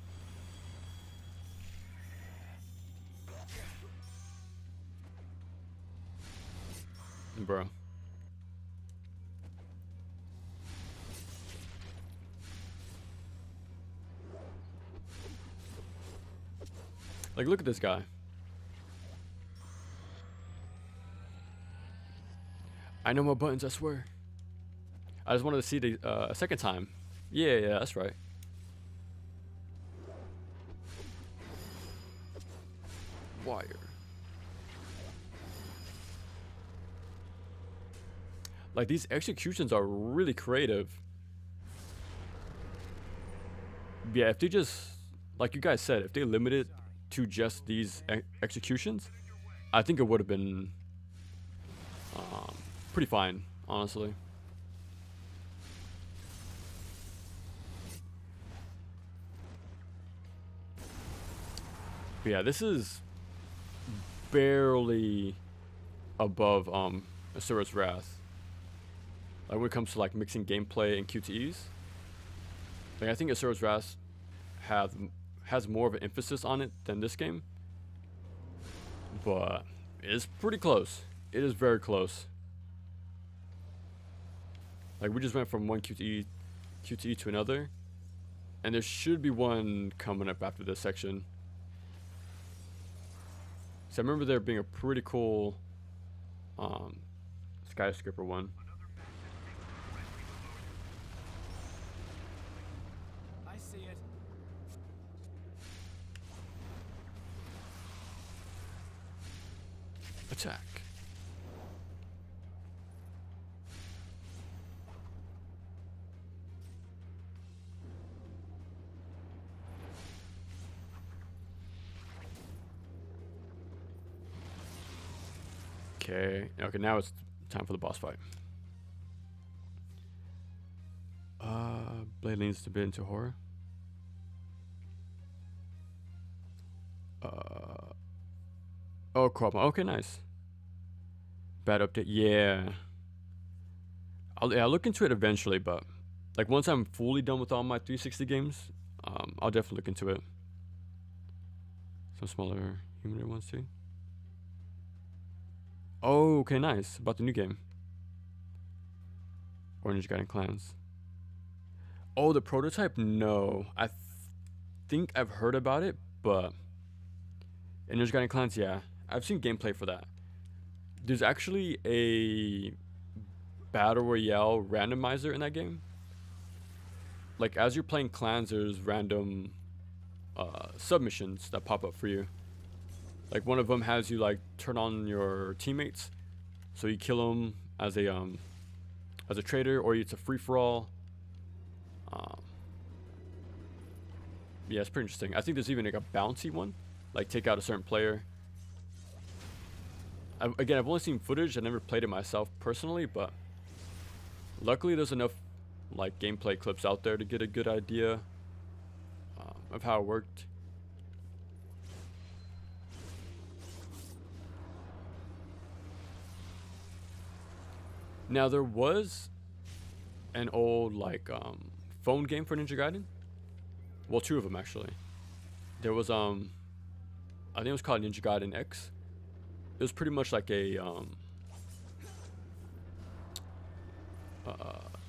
Bro. Like, look at this guy. I know my buttons, I swear. I just wanted to see the a second time. Yeah, that's right. Wire. Like, these executions are really creative. Yeah, if they just, like you guys said, if they limited to just these executions, I think it would have been pretty fine, honestly. But yeah, this is barely above Asura's Wrath. Like when it comes to like mixing gameplay and QTEs, like I think Asura's Wrath has more of an emphasis on it than this game, but it's pretty close. It is very close. Like we just went from one QTE to another, and there should be one coming up after this section. So I remember there being a pretty cool skyscraper one. I see it. Attack. Okay, now it's time for the boss fight. Blade leans a bit into horror. Oh, co-op. Okay, nice. Bad update. Yeah. I'll look into it eventually, but like once I'm fully done with all my 360 games, I'll definitely look into it. Some smaller humanoid ones too. Oh, okay, nice. About the new game. Orange Guiding Clans. Oh, the prototype? No. I think I've heard about it, but Orange Guiding Clans, yeah. I've seen gameplay for that. There's actually a Battle Royale randomizer in that game. Like, as you're playing clans, there's random submissions that pop up for you. Like one of them has you like turn on your teammates, so you kill them as a traitor, or it's a free for all. Yeah, it's pretty interesting. I think there's even like a bouncy one, like take out a certain player. Again, I've only seen footage. I never played it myself personally, but luckily there's enough like gameplay clips out there to get a good idea of how it worked. Now there was an old like phone game for Ninja Gaiden. Well, two of them actually. There was I think it was called Ninja Gaiden X. It was pretty much like a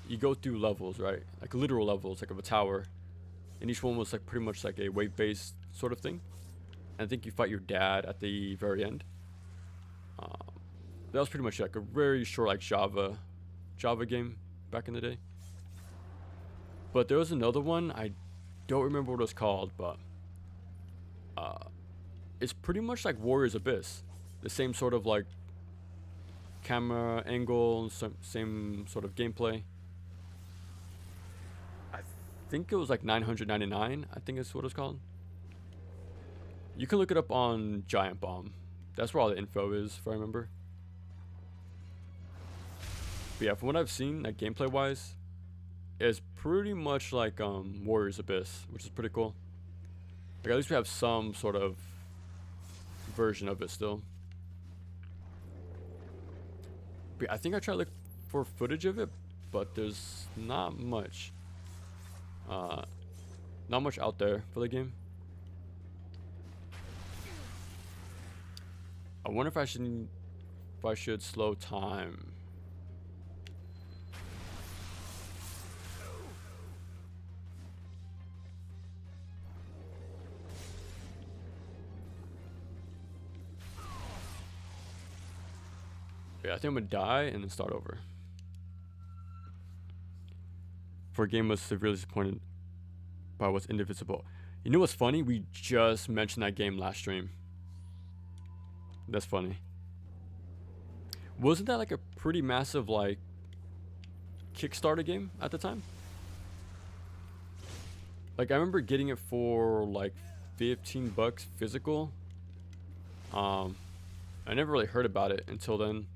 you go through levels, right? Like literal levels, like of a tower, and each one was like pretty much like a wave-based sort of thing. And I think you fight your dad at the very end. That was pretty much like a very short like Java game back in the day. But there was another one, I don't remember what it was called, but it's pretty much like Warriors Abyss. The same sort of like camera angle, same sort of gameplay. I think it was like 999, I think is what it's called. You can look it up on Giant Bomb. That's where all the info is, if I remember. But yeah, from what I've seen, like gameplay wise, it's pretty much like Warriors Abyss, which is pretty cool. Like at least we have some sort of version of it still. But yeah, I think I tried to look for footage of it, but there's not much. Not much out there for the game. I wonder if I should slow time. Yeah, I think I'm gonna die and then start over. For a game was severely disappointed by what's indivisible. You know what's funny? We just mentioned that game last stream. That's funny. Wasn't that like a pretty massive like Kickstarter game at the time? Like I remember getting it for like $15 physical. I never really heard about it until then.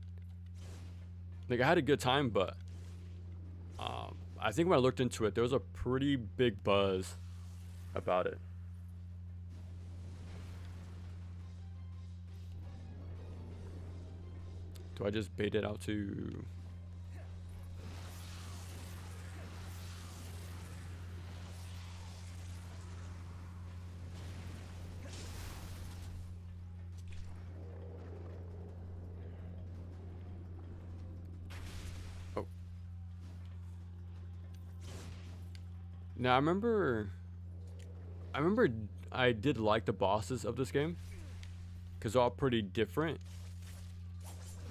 Like I had a good time, but I think when I looked into it, there was a pretty big buzz about it. Do I just bait it out to... Oh. Now I remember I did like the bosses of this game, because they're all pretty different.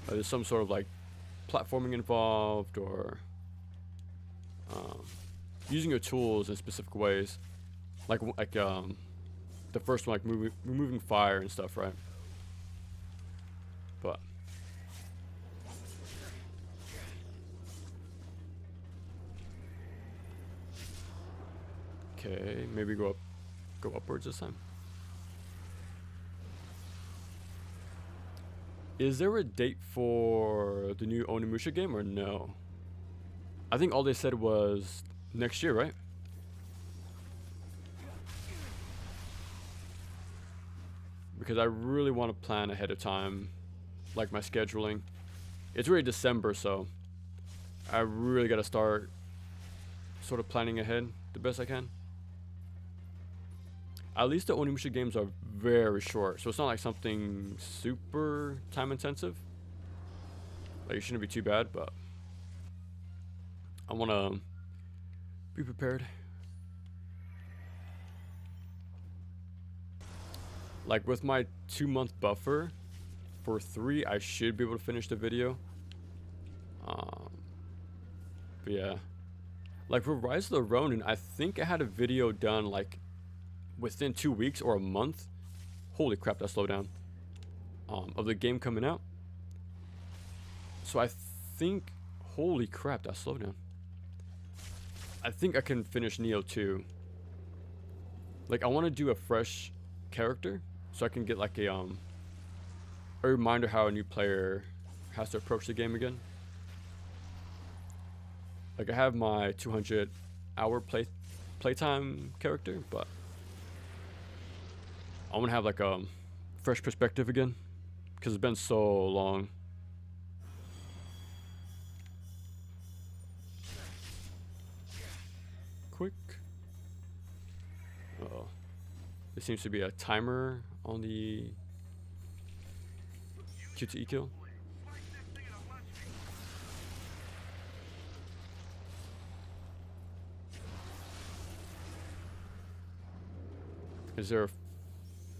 There's some sort of like platforming involved, or using your tools in specific ways, like the first one, like removing fire and stuff, right? But okay, maybe go upwards this time. Is there a date for the new Onimusha game or no? I think all they said was next year, right? Because I really want to plan ahead of time, like my scheduling. It's already December, so I really got to start sort of planning ahead the best I can. At least the Onimusha games are very short, so it's not like something super time intensive. Like it shouldn't be too bad, but I want to be prepared. Like with my 2-month buffer for 3, I should be able to finish the video. But yeah, like for Rise of the Ronin, I think I had a video done like within 2 weeks or a month. Holy crap, that slowed down. Of the game coming out. So I think, holy crap, that slowed down. I think I can finish Neo 2. Like I want to do a fresh character, so I can get like a reminder how a new player has to approach the game again. Like I have my 200-hour playtime character, but I want to have like a fresh perspective again, because it's been so long. quick. Oh, there seems to be a timer on the Q to E kill. Slice this thing in a lunch meat. Is there a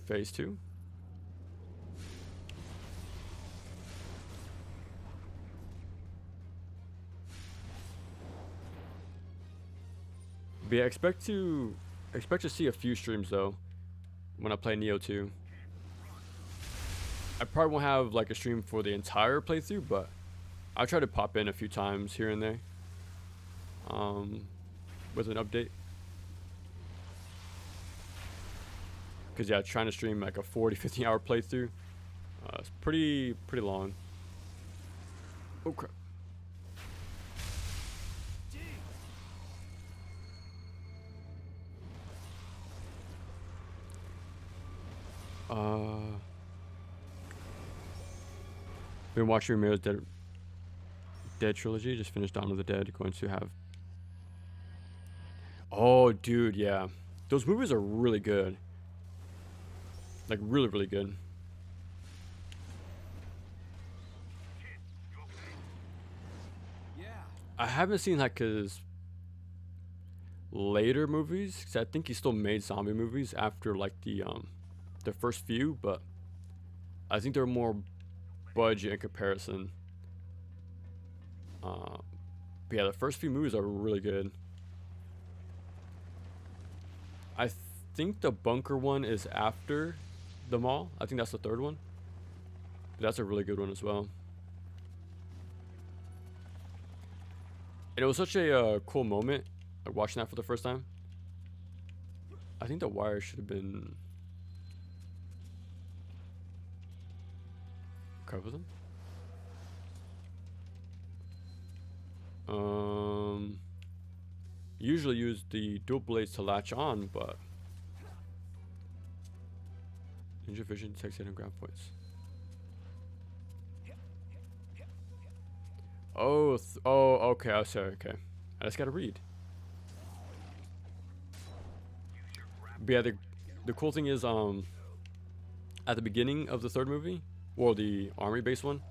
phase 2? But yeah, expect to see a few streams though when I play Neo 2. I probably won't have like a stream for the entire playthrough, but I'll try to pop in a few times here and there with an update. Because yeah, trying to stream like a 40-50 hour playthrough, it's pretty long. Oh crap. Been watching Romero's Dead trilogy. Just finished Dawn of the Dead. Going to have. Oh, dude, yeah, those movies are really good. Like really, really good. Kid, you okay? Yeah. I haven't seen like his later movies, 'cause I think he still made zombie movies after like the first few, but I think they're more budget in comparison. But yeah, the first few movies are really good. I think the bunker one is after the mall. I think that's the third one. But that's a really good one as well. And it was such a cool moment, like watching that for the first time. I think the wire should have been cover them. Usually use the dual blades to latch on, but Ninja Vision detects hidden grab points. Oh, okay. I'm sorry. Okay, I just gotta read. But yeah, the cool thing is, at the beginning of the third movie, or the army-based one,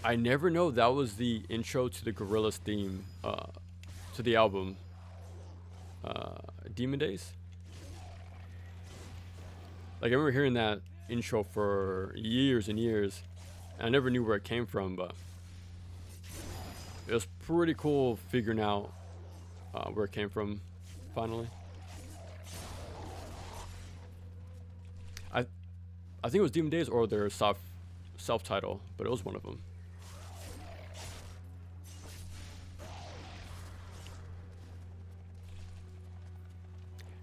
I never know that was the intro to the Gorillaz theme, to the album, Demon Days. Like I remember hearing that intro for years and years. I never knew where it came from, but it was pretty cool figuring out where it came from finally. I think it was Demon Days or their self-title, but it was one of them.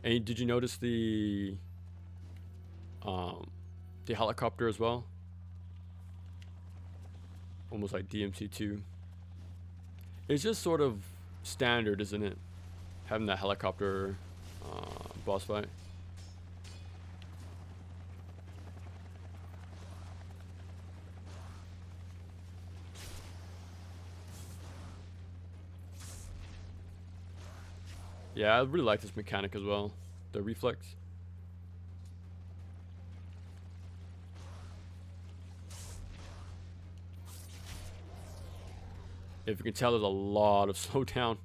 And did you notice the helicopter as well? Almost like DMC2. It's just sort of standard, isn't it? Having that helicopter boss fight. Yeah, I really like this mechanic as well. The reflex. If you can tell, there's a lot of slowdown.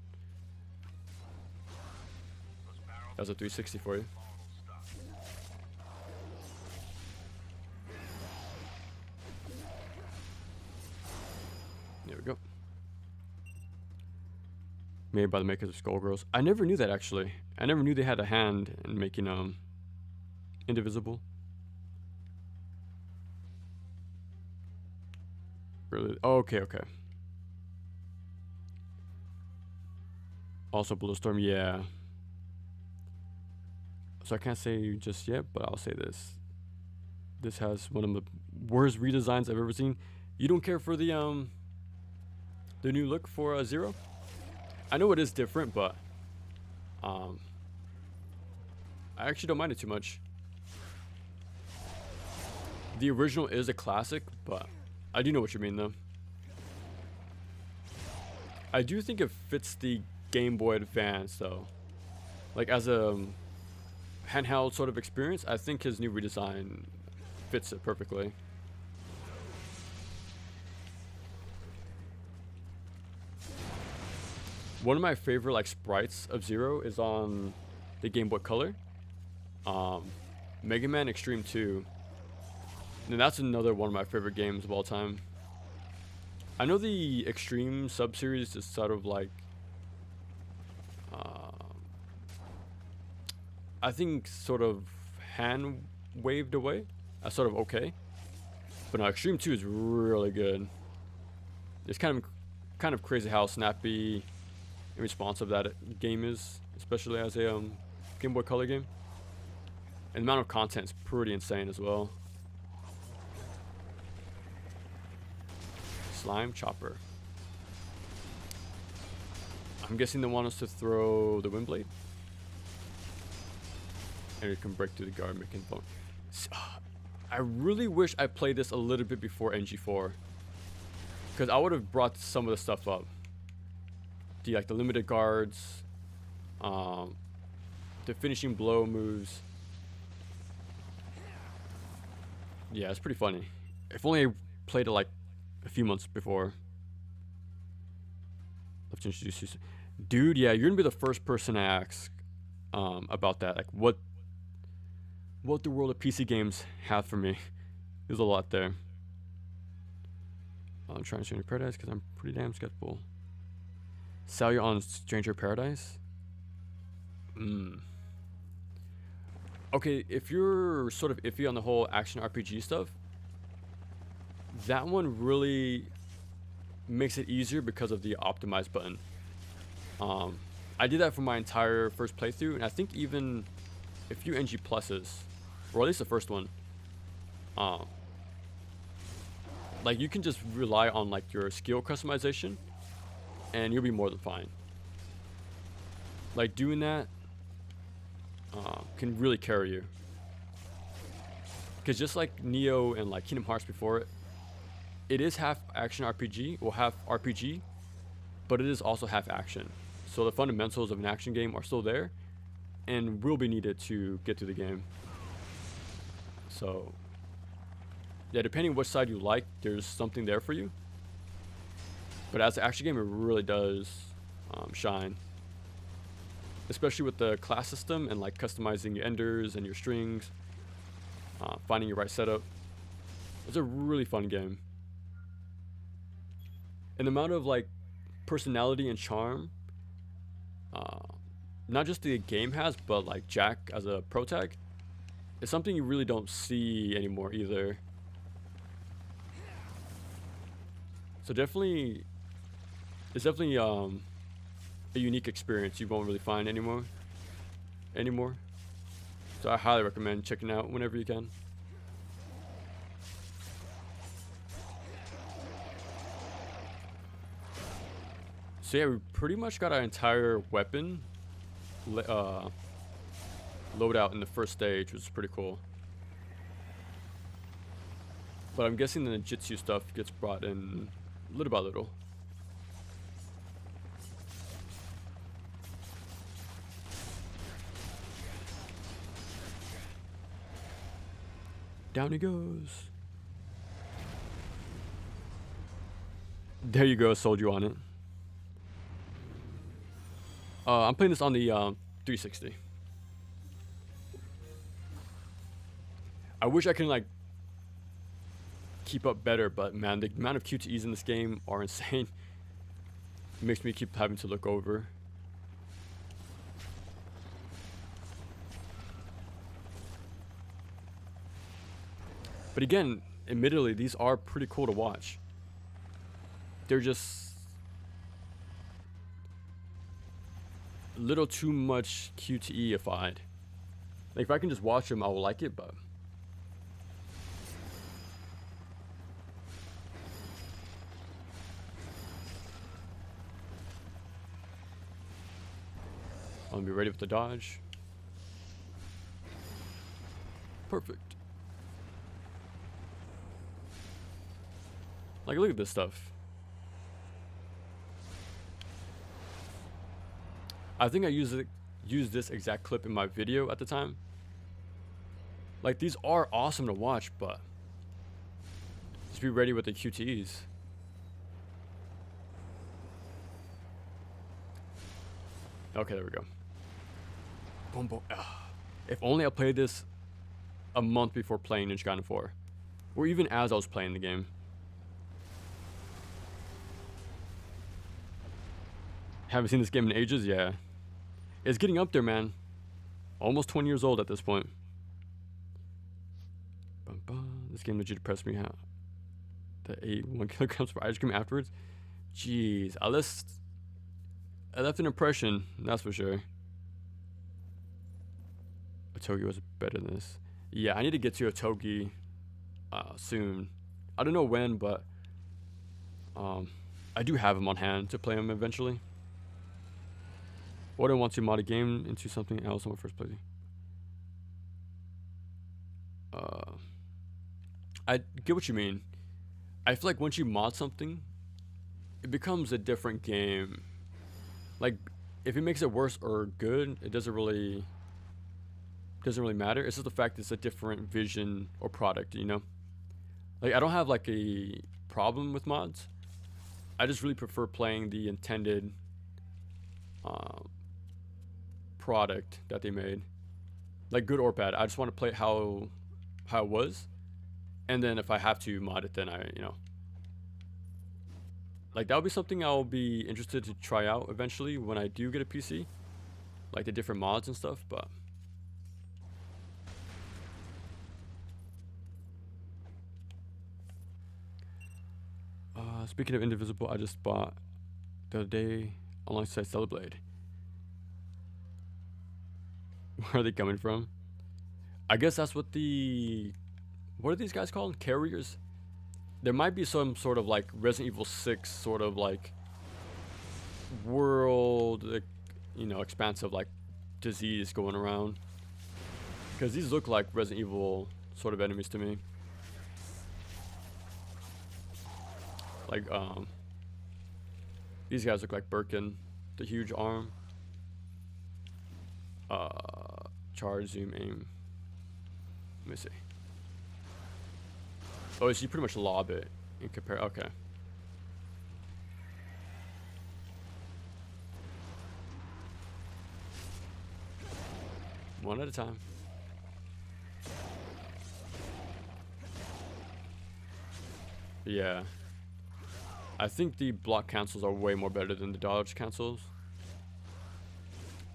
That's a 360 for you. There we go. Made by the makers of Skullgirls. I never knew that, actually. I never knew they had a hand in making Indivisible. Really? Oh, okay. Also Bulletstorm, yeah. So I can't say just yet, but I'll say this. This has one of the worst redesigns I've ever seen. You don't care for the new look for Zero? I know it is different, but I actually don't mind it too much. The original is a classic, but I do know what you mean though. I do think it fits the Game Boy Advance though. Like as a handheld sort of experience, I think his new redesign fits it perfectly. One of my favorite like sprites of Zero is on the Game Boy Color. Mega Man Extreme 2. And that's another one of my favorite games of all time. I know the Extreme sub-series is sort of like I think sort of hand waved away as sort of okay. But no, Extreme 2 is really good. It's kind of crazy how snappy and responsive that game is, especially as a Game Boy Color game. And the amount of content is pretty insane as well. Slime Chopper. I'm guessing they want us to throw the Wind Blade. And it can break through the guard, making fun. I really wish I played this a little bit before NG4. Because I would have brought some of the stuff up. The limited guards. The finishing blow moves. Yeah, it's pretty funny. If only I played it like a few months before. Let's introduce you. Dude, yeah, you're gonna be the first person to ask about that. Like what the world of PC games have for me. There's a lot there. I'm trying to Stranger Paradise because I'm pretty damn skeptical. Sell you on Stranger Paradise? Okay, if you're sort of iffy on the whole action RPG stuff, that one really makes it easier because of the optimize button. I did that for my entire first playthrough, and I think even a few NG pluses, or at least the first one, like you can just rely on like your skill customization, and you'll be more than fine. Like doing that can really carry you, because just like Neo and like Kingdom Hearts before it, it is half action RPG, or half RPG, but it is also half action. So the fundamentals of an action game are still there, and will be needed to get through the game. So yeah, depending which side you like, there's something there for you. But as an action game, it really does shine. Especially with the class system and like customizing your enders and your strings, finding your right setup. It's a really fun game. And the amount of like personality and charm, not just the game has, but like Jack as a protag, is something you really don't see anymore either. So definitely, it's definitely a unique experience you won't really find anymore. So I highly recommend checking it out whenever you can. So yeah, we pretty much got our entire weapon loadout in the first stage, which is pretty cool. But I'm guessing the Ninjutsu stuff gets brought in little by little. Down he goes. There you go, sold you on it. I'm playing this on the 360. I wish I can like keep up better, but man, the amount of QTEs in this game are insane. It makes me keep having to look over. But again, admittedly, these are pretty cool to watch. They're just a little too much QTE-ified. Like if I can just watch them, I will like it, but I'll be ready with the dodge. Perfect. Like, look at this stuff. I think I used this exact clip in my video at the time. Like, these are awesome to watch, but just be ready with the QTEs. Okay, there we go. Boom, boom. If only I played this a month before playing Ninja Gaiden 4. Or even as I was playing the game. Haven't seen this game in ages? Yeah. It's getting up there, man. Almost 20 years old at this point. This game legit depressed me out. The 1 kilograms for ice cream afterwards. Jeez. I left an impression, that's for sure. Otogi was better than this. Yeah, I need to get to Otogi soon. I don't know when, but I do have him on hand to play him eventually. Or I want to mod a game into something else on my first playthrough. I get what you mean. I feel like once you mod something, it becomes a different game. Like, if it makes it worse or good, it doesn't really matter. It's just the fact it's a different vision or product, you know? Like, I don't have like a problem with mods. I just really prefer playing the intended product that they made. Like, good or bad. I just want to play it how it was. And then if I have to mod it, then like, that would be something I'll be interested to try out eventually when I do get a PC. Like the different mods and stuff, but speaking of Indivisible, I just bought the other day alongside Stellar Blade. Where are they coming from? I guess that's what are these guys called? Carriers? There might be some sort of like Resident Evil 6 sort of like world, expansive like disease going around. Because these look like Resident Evil sort of enemies to me. Like, these guys look like Birkin, the huge arm. Charge, zoom, aim. Let me see. Oh, so you pretty much lob it in compare. Okay. One at a time. Yeah. I think the block cancels are way more better than the dodge cancels.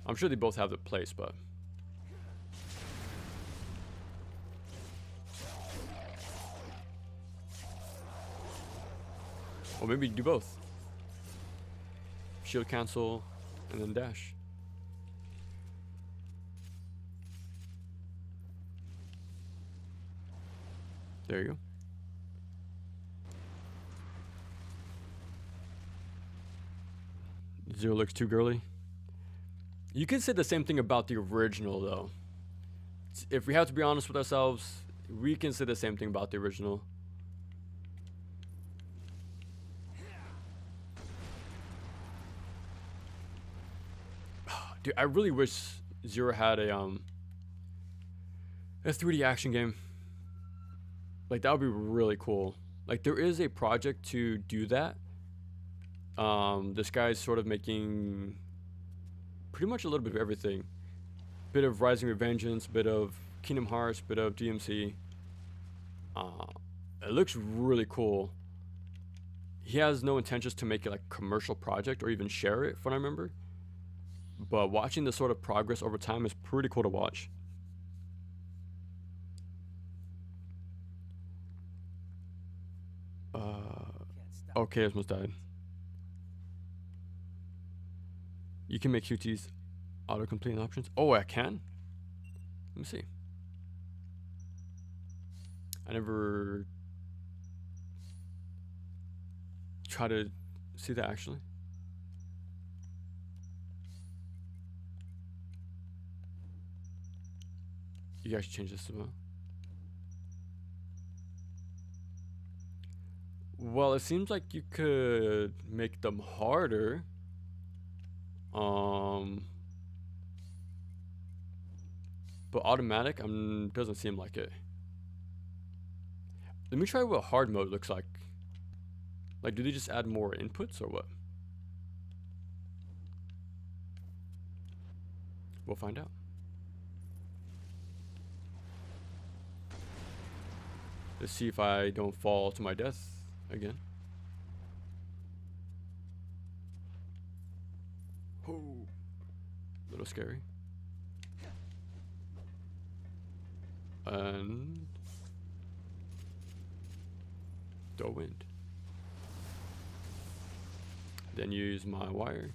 I'm sure they both have their place, but or maybe do both. Shield cancel and then dash. There you go. Zero looks too girly. You can say the same thing about the original, though. If we have to be honest with ourselves, we can say the same thing about the original. Dude, I really wish Zero had a 3D action game. Like, that would be really cool. Like, there is a project to do that. This guy's sort of making pretty much a little bit of everything. Bit of Rising Revengeance, bit of Kingdom Hearts, bit of DMC. It looks really cool. He has no intentions to make it like a commercial project or even share it, from what I remember. But watching the sort of progress over time is pretty cool to watch. Okay, I almost died. You can make QTs autocomplete options. Oh, I can? Let me see. I never tried to see that actually. You guys should change this as well. Well, it seems like you could make them harder. but automatic doesn't seem like it. Let me try what hard mode looks like. Like, do they just add more inputs or what? We'll find out. Let's see if I don't fall to my death again. Oh, a little scary. And the wind. Then use my wire.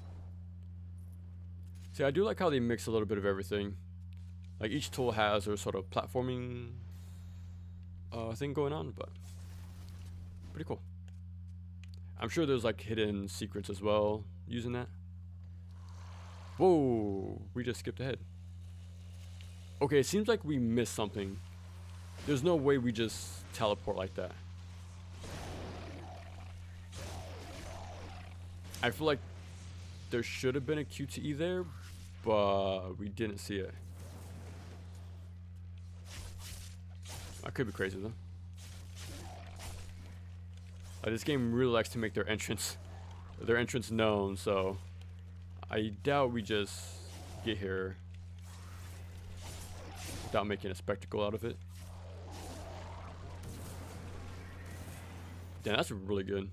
See, I do like how they mix a little bit of everything. Like each tool has their sort of platforming thing going on, but pretty cool. I'm sure there's like hidden secrets as well using that. Whoa, we just skipped ahead. Okay, it seems like we missed something. There's no way we just teleport like that. I feel like there should have been a QTE there, but we didn't see it. I could be crazy though. This game really likes to make their entrance known, so I doubt we just get here without making a spectacle out of it. Damn, that's really good.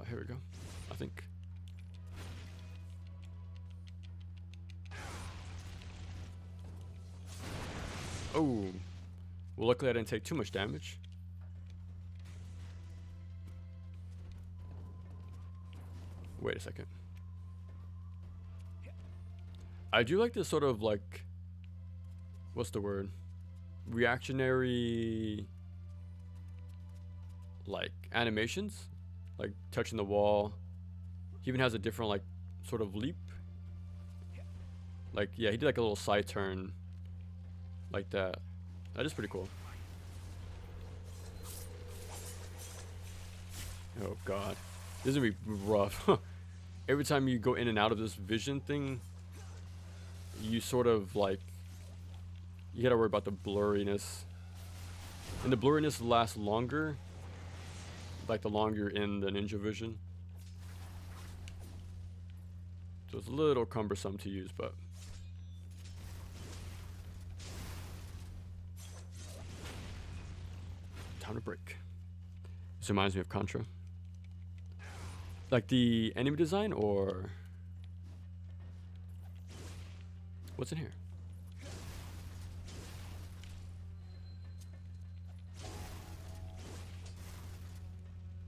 Here we go, I think. Oh, well, luckily I didn't take too much damage. Wait a second. I do like this sort of like, what's the word? Reactionary, like animations. Like touching the wall. He even has a different like sort of leap. Like, yeah, he did like a little side turn like that. That is pretty cool. Oh god, this is gonna be rough. Every time you go in and out of this vision thing, you sort of like, you gotta worry about the blurriness, and the blurriness lasts longer, like the longer you're in the ninja vision. So it's a little cumbersome to use, but time to break. This reminds me of Contra. Like the enemy design, or what's in here?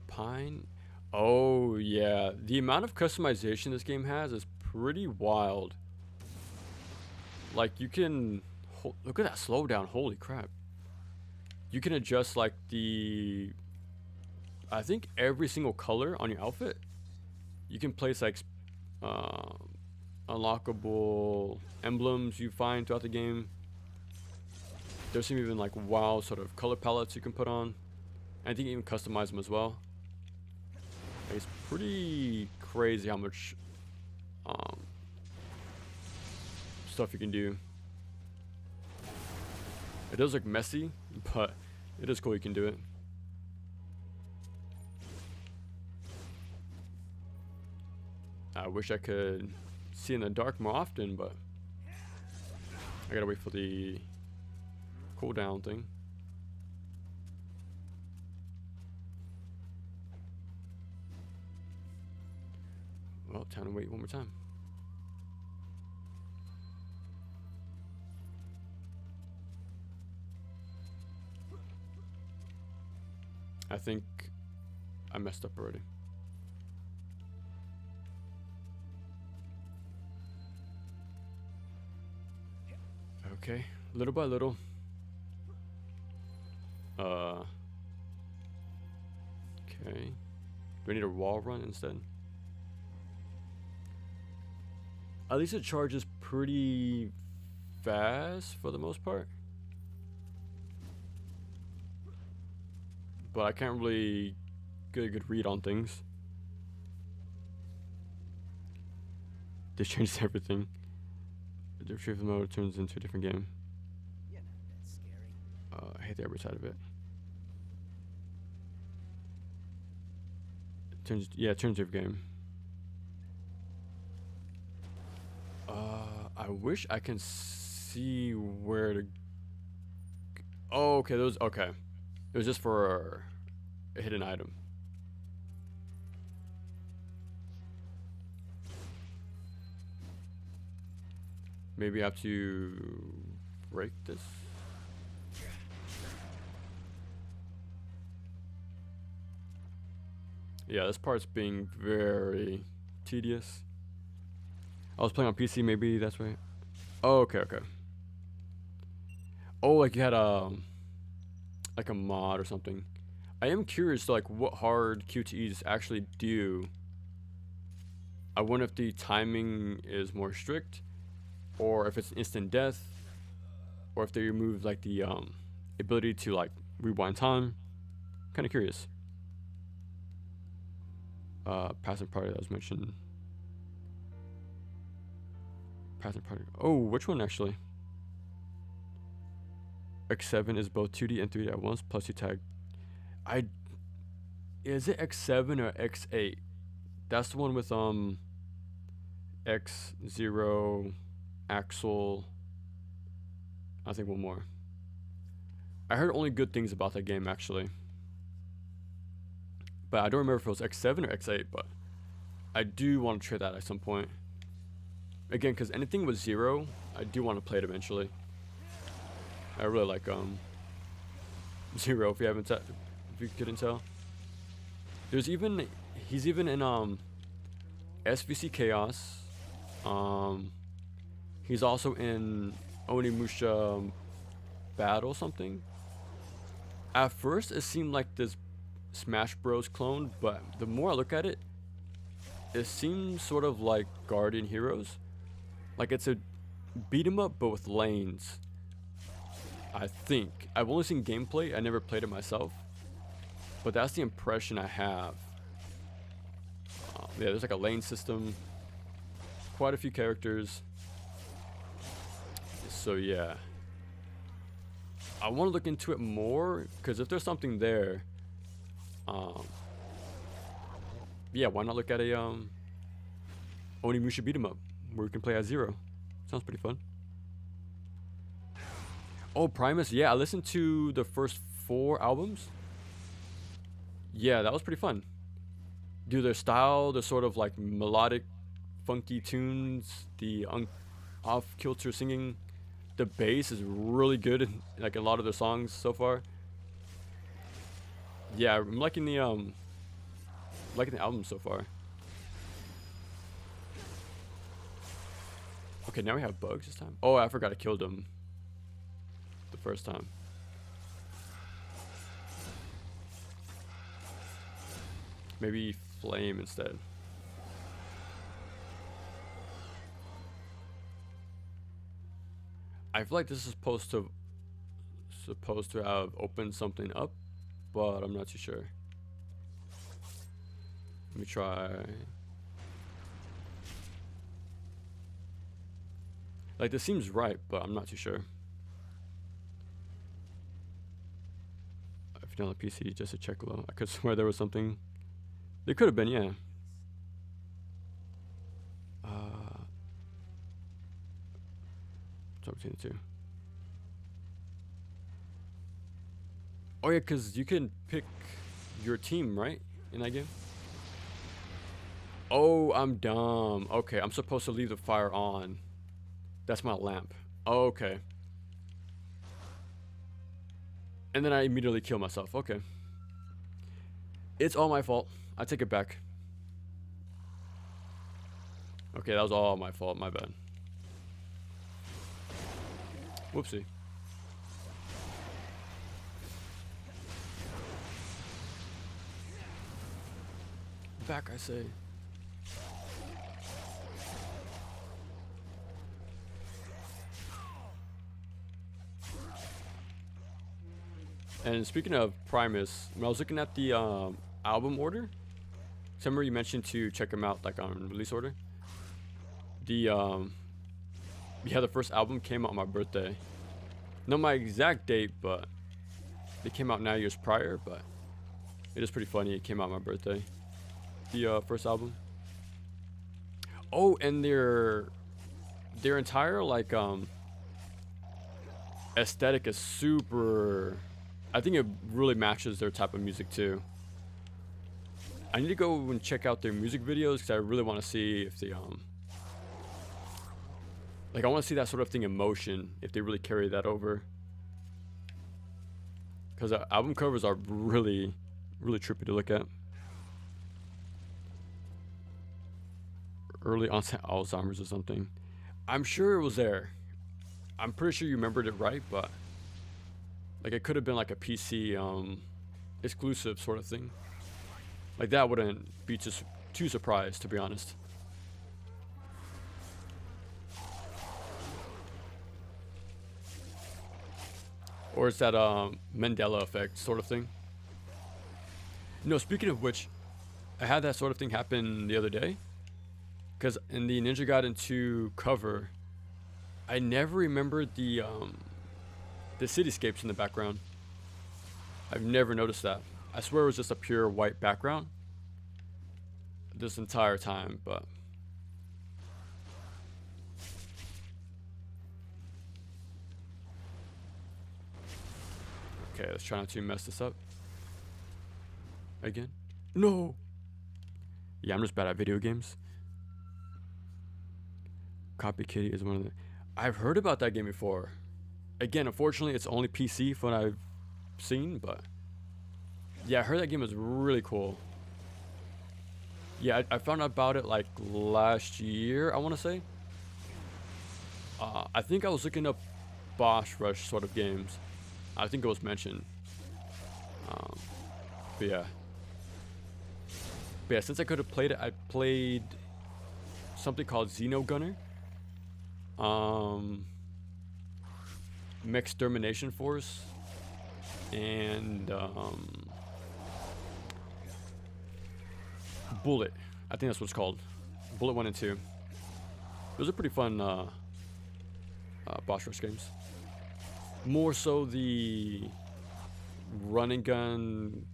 Pine. Oh yeah, the amount of customization this game has is pretty wild. Like you can look at that slowdown. Holy crap. You can adjust like I think every single color on your outfit. You can place like unlockable emblems you find throughout the game. There's some even like wild sort of color palettes you can put on. I think you can customize them as well. Like, it's pretty crazy how much stuff you can do. It does look messy, but it is cool you can do it. I wish I could see in the dark more often, but I gotta wait for the cooldown thing. Well, time to wait one more time. I think I messed up already. Okay, little by little. Okay. Do I need a wall run instead? At least it charges pretty fast for the most part. But I can't really get a good read on things. They changed everything. The retrieval mode turns into a different game. You're not that scary. I hate the every side of it. It turns your game. I wish I can see where to. Oh, okay. Those okay. It was just for a hidden item. Maybe I have to break this. Yeah, this part's being very tedious. I was playing on PC, maybe that's why. Oh, okay. Oh, like you had like a mod or something. I am curious, like what hard QTEs actually do. I wonder if the timing is more strict, or if it's instant death, or if they remove like the ability to like rewind time. Kind of curious. Passive party that was mentioned. Passive party. Oh, which one actually? X7 is both 2D and 3D at once, plus you tag. Is it X7 or X8? That's the one with X0, Axel. I think one more. I heard only good things about that game actually. But I don't remember if it was X7 or X8, but I do want to try that at some point. Again, because anything with 0, I do want to play it eventually. I really like 0 if you couldn't tell. He's even in SVC Chaos. He's also in Onimusha Battle something. At first it seemed like this Smash Bros clone, but the more I look at it, it seems sort of like Guardian Heroes. Like it's a beat 'em up but with lanes. I think. I've only seen gameplay, I never played it myself. But that's the impression I have. Yeah, there's like a lane system. Quite a few characters. So yeah. I want to look into it more, because if there's something there, yeah, why not look at a Onimusha beat 'em up where we can play as 0? Sounds pretty fun. Oh, Primus, yeah, I listened to the first 4 albums. Yeah, that was pretty fun. Dude, their style, the sort of like melodic, funky tunes, the off-kilter singing, the bass is really good in like a lot of their songs so far. Yeah, I'm liking the album so far. Okay, now we have bugs this time. Oh, I forgot I killed him the first time. Maybe flame instead. I feel like this is supposed to have opened something up, but I'm not too sure. Let me try. Like this seems right, but I'm not too sure. If you're on the PC, just to check below. I could swear there was something. There could have been, yeah. What's up between the two? Oh yeah, because you can pick your team, right? In that game? Oh, I'm dumb. Okay, I'm supposed to leave the fire on. That's my lamp. Oh, okay. And then I immediately kill myself. Okay. It's all my fault. I take it back. Okay, that was all my fault. My bad. Whoopsie. Back, I say. And speaking of Primus, when I was looking at the album order, remember you mentioned to check them out like on release order. The the first album came out on my birthday. Not my exact date, but they came out 9 years prior. But it is pretty funny. It came out on my birthday. The first album. Oh, and their entire like aesthetic is super. I think it really matches their type of music too. I need to go and check out their music videos because I really want to see if they like I want to see that sort of thing in motion if they really carry that over. Because album covers are really, really trippy to look at. Early onset Alzheimer's or something. I'm sure it was there. I'm pretty sure you remembered it right, but like it could have been like a PC exclusive sort of thing. Like that wouldn't be just too surprised, to be honest. Or it's that Mandela effect sort of thing. No, speaking of which, I had that sort of thing happen the other day. Because in the Ninja Gaiden 2 cover, I never remembered the cityscapes in the background. I've never noticed that. I swear it was just a pure white background this entire time, but okay, let's try not to mess this up again. No. Yeah, I'm just bad at video games. Copy Kitty is one of the. I've heard about that game before. Again, unfortunately, it's only PC from what I've seen, but yeah, I heard that game was really cool. Yeah, I found out about it like last year, I want to say. I think I was looking up Boss Rush sort of games. I think it was mentioned. But yeah. But yeah, since I could have played it, I played something called Xenogunner. Mech Extermination Force. And Bullet. I think that's what it's called. Bullet 1 and 2. Those are pretty fun boss rush games. More so the run and gun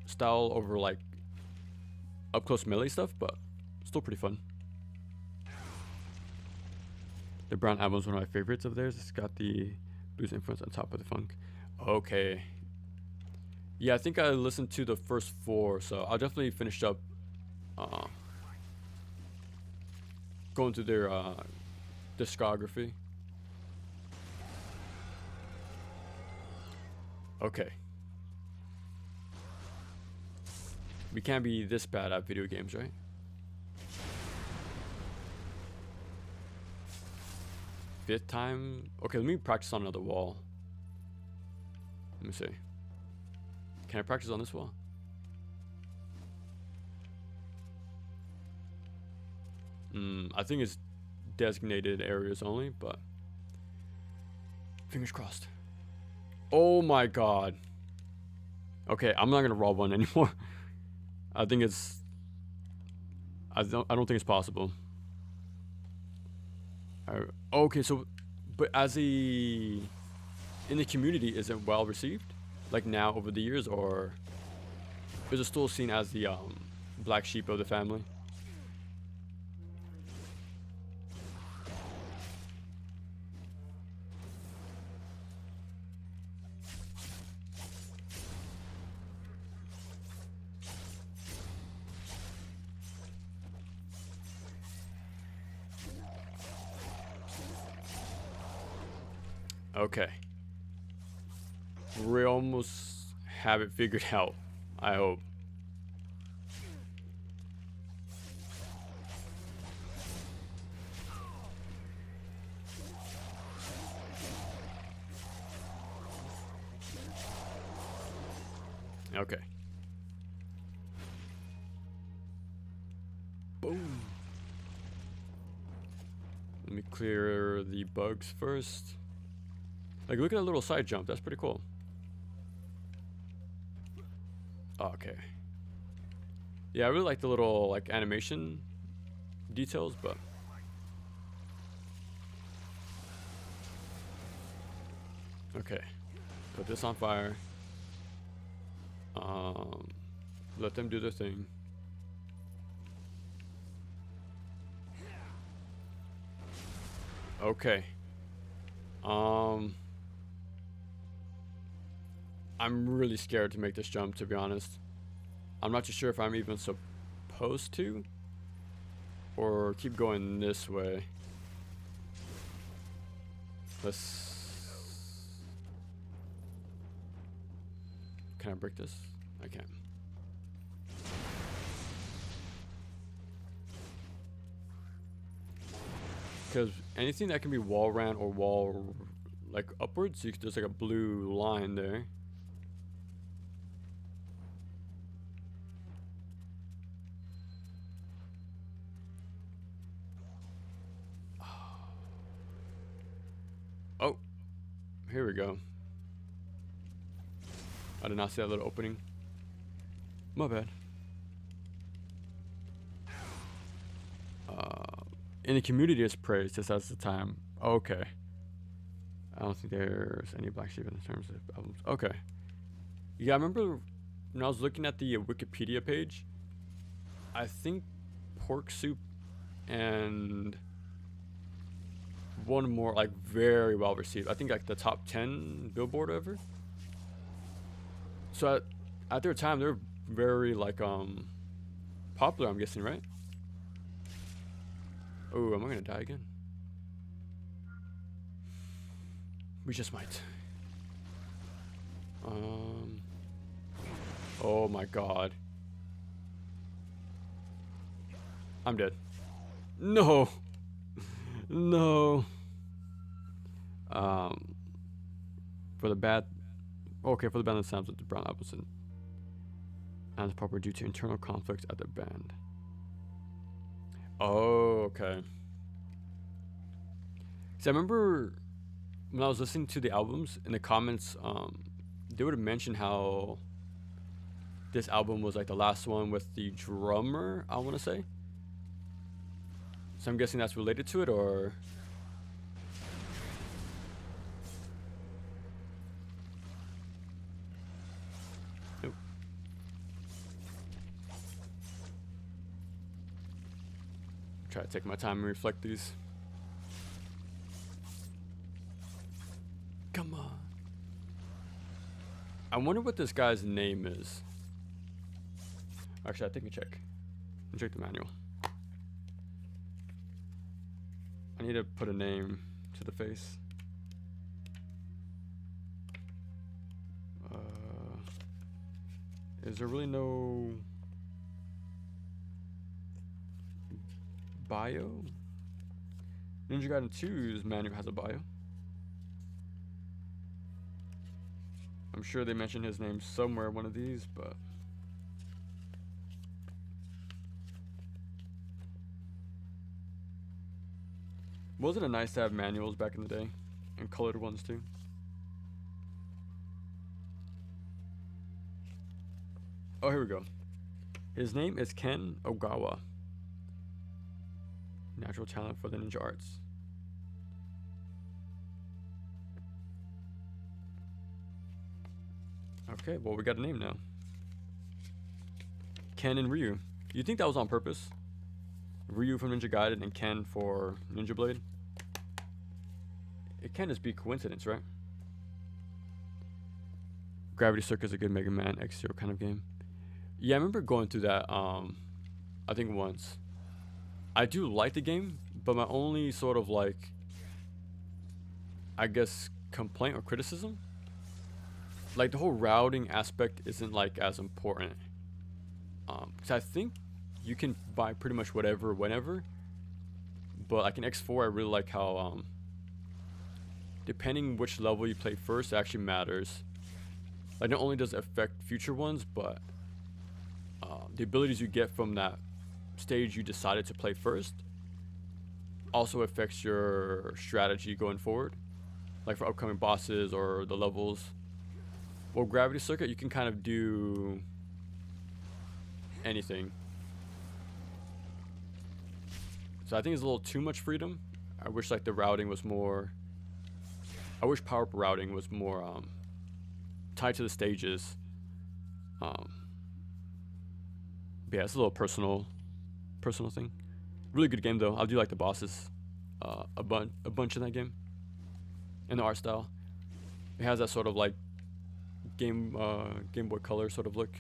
style over like up close melee stuff, but still pretty fun. The Brown Album is one of my favorites of theirs. It's got the blues influence on top of the funk. Okay. Yeah, I think I listened to the first 4, so I'll definitely finish up going through their discography. Okay. We can't be this bad at video games, right? Fifth time? Okay, let me practice on another wall. Let me see. Can I practice on this wall? I think it's designated areas only, but fingers crossed. Oh my god. Okay, I'm not gonna rob one anymore. I think it's. I don't think it's possible. Okay, so, but as a in the community, is it well received? Like now over the years, or is it still seen as the black sheep of the family? Okay. We almost have it figured out, I hope. Okay. Boom. Let me clear the bugs first. Like, look at that little side jump. That's pretty cool. Oh, okay. Yeah, I really like the little like animation details, but okay. Put this on fire. Let them do their thing. Okay. I'm really scared to make this jump, to be honest. I'm not too sure if I'm even supposed to, or keep going this way. Can I break this? I can't. Because anything that can be wall ran or wall like upwards, there's like a blue line there. Oh, here we go. I did not see that little opening. My bad. In the community is praised just as the time. Okay. I don't think there's any black sheep in terms of albums. Okay. Yeah, I remember when I was looking at the Wikipedia page, I think Pork Soup and one more like very well received. I think like the top 10 Billboard ever. So at their time, they're very like popular, I'm guessing, right? Oh, am I gonna die again? We just might. Oh my god. I'm dead. No. No. For the bad. Okay, for the band that sounds with the Brown Appleton. And it's proper due to internal conflicts at the band. Oh, okay. So I remember when I was listening to the albums in the comments, they would have mentioned how this album was like the last one with the drummer, I want to say. So I'm guessing that's related to it, or nope. Try to take my time and reflect these. Come on. I wonder what this guy's name is. Actually, I think we check. Check the manual. I need to put a name to the face. Is there really no bio? Ninja Gaiden 2's manual has a bio. I'm sure they mentioned his name somewhere one of these, but wasn't it nice to have manuals back in the day? And colored ones too. Oh, here we go. His name is Ken Ogawa. Natural talent for the ninja arts. Okay, well, we got a name now. Ken and Ryu. You think that was on purpose? Ryu from Ninja Gaiden and Ken for Ninja Blade? It can't just be coincidence, right? Gravity Circuit is a good Mega Man X-Zero kind of game. Yeah, I remember going through that, I think once. I do like the game, but my only sort of like, I guess, complaint or criticism, like the whole routing aspect isn't like as important. Because I think you can buy pretty much whatever, whenever. But like in X4, I really like how, depending which level you play first, it actually matters. Like not only does it affect future ones, but the abilities you get from that stage you decided to play first also affects your strategy going forward. Like for upcoming bosses or the levels. Well, Gravity Circuit, you can kind of do anything. So I think it's a little too much freedom. I wish like the routing was more. I wish power up routing was more tied to the stages. But yeah, it's a little personal thing. Really good game though. I do like the bosses, a bunch in that game, and the art style. It has that sort of like Game Boy Color sort of look.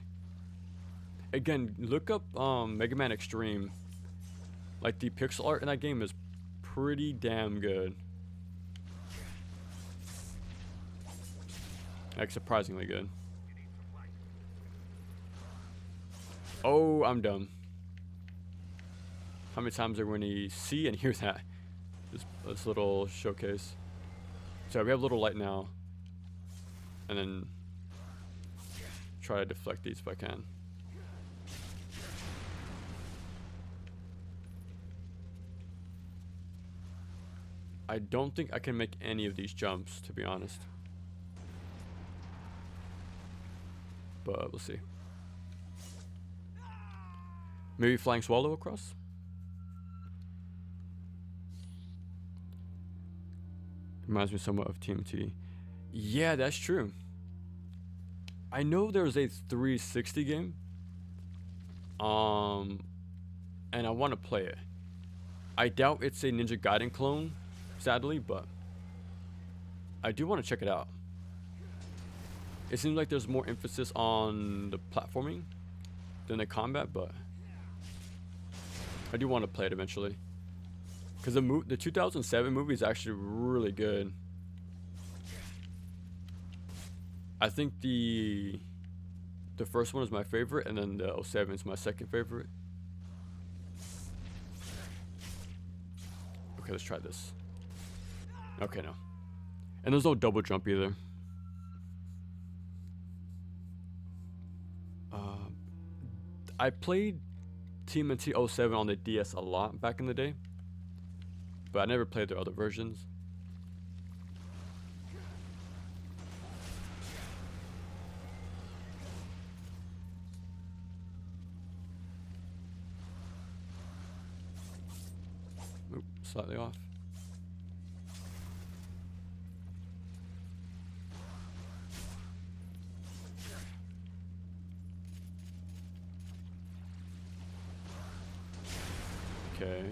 Again, look up Mega Man Extreme. Like the pixel art in that game is pretty damn good. Like surprisingly good. Oh, I'm dumb. How many times are we gonna see and hear that? This little showcase. So we have a little light now. And then try to deflect these if I can. I don't think I can make any of these jumps, to be honest. But we'll see. Maybe Flying Swallow across? Reminds me somewhat of TMT. Yeah, that's true. I know there's a 360 game. And I want to play it. I doubt it's a Ninja Gaiden clone, sadly, but I do want to check it out. It seems like there's more emphasis on the platforming than the combat, but I do want to play it eventually. Because the 2007 movie is actually really good. I think the first one is my favorite, and then the 07 is my second favorite. Okay, let's try this. Okay, no. And there's no double jump either. I played TMNT 07 on the DS a lot back in the day, but I never played their other versions. Oop, slightly off. Okay.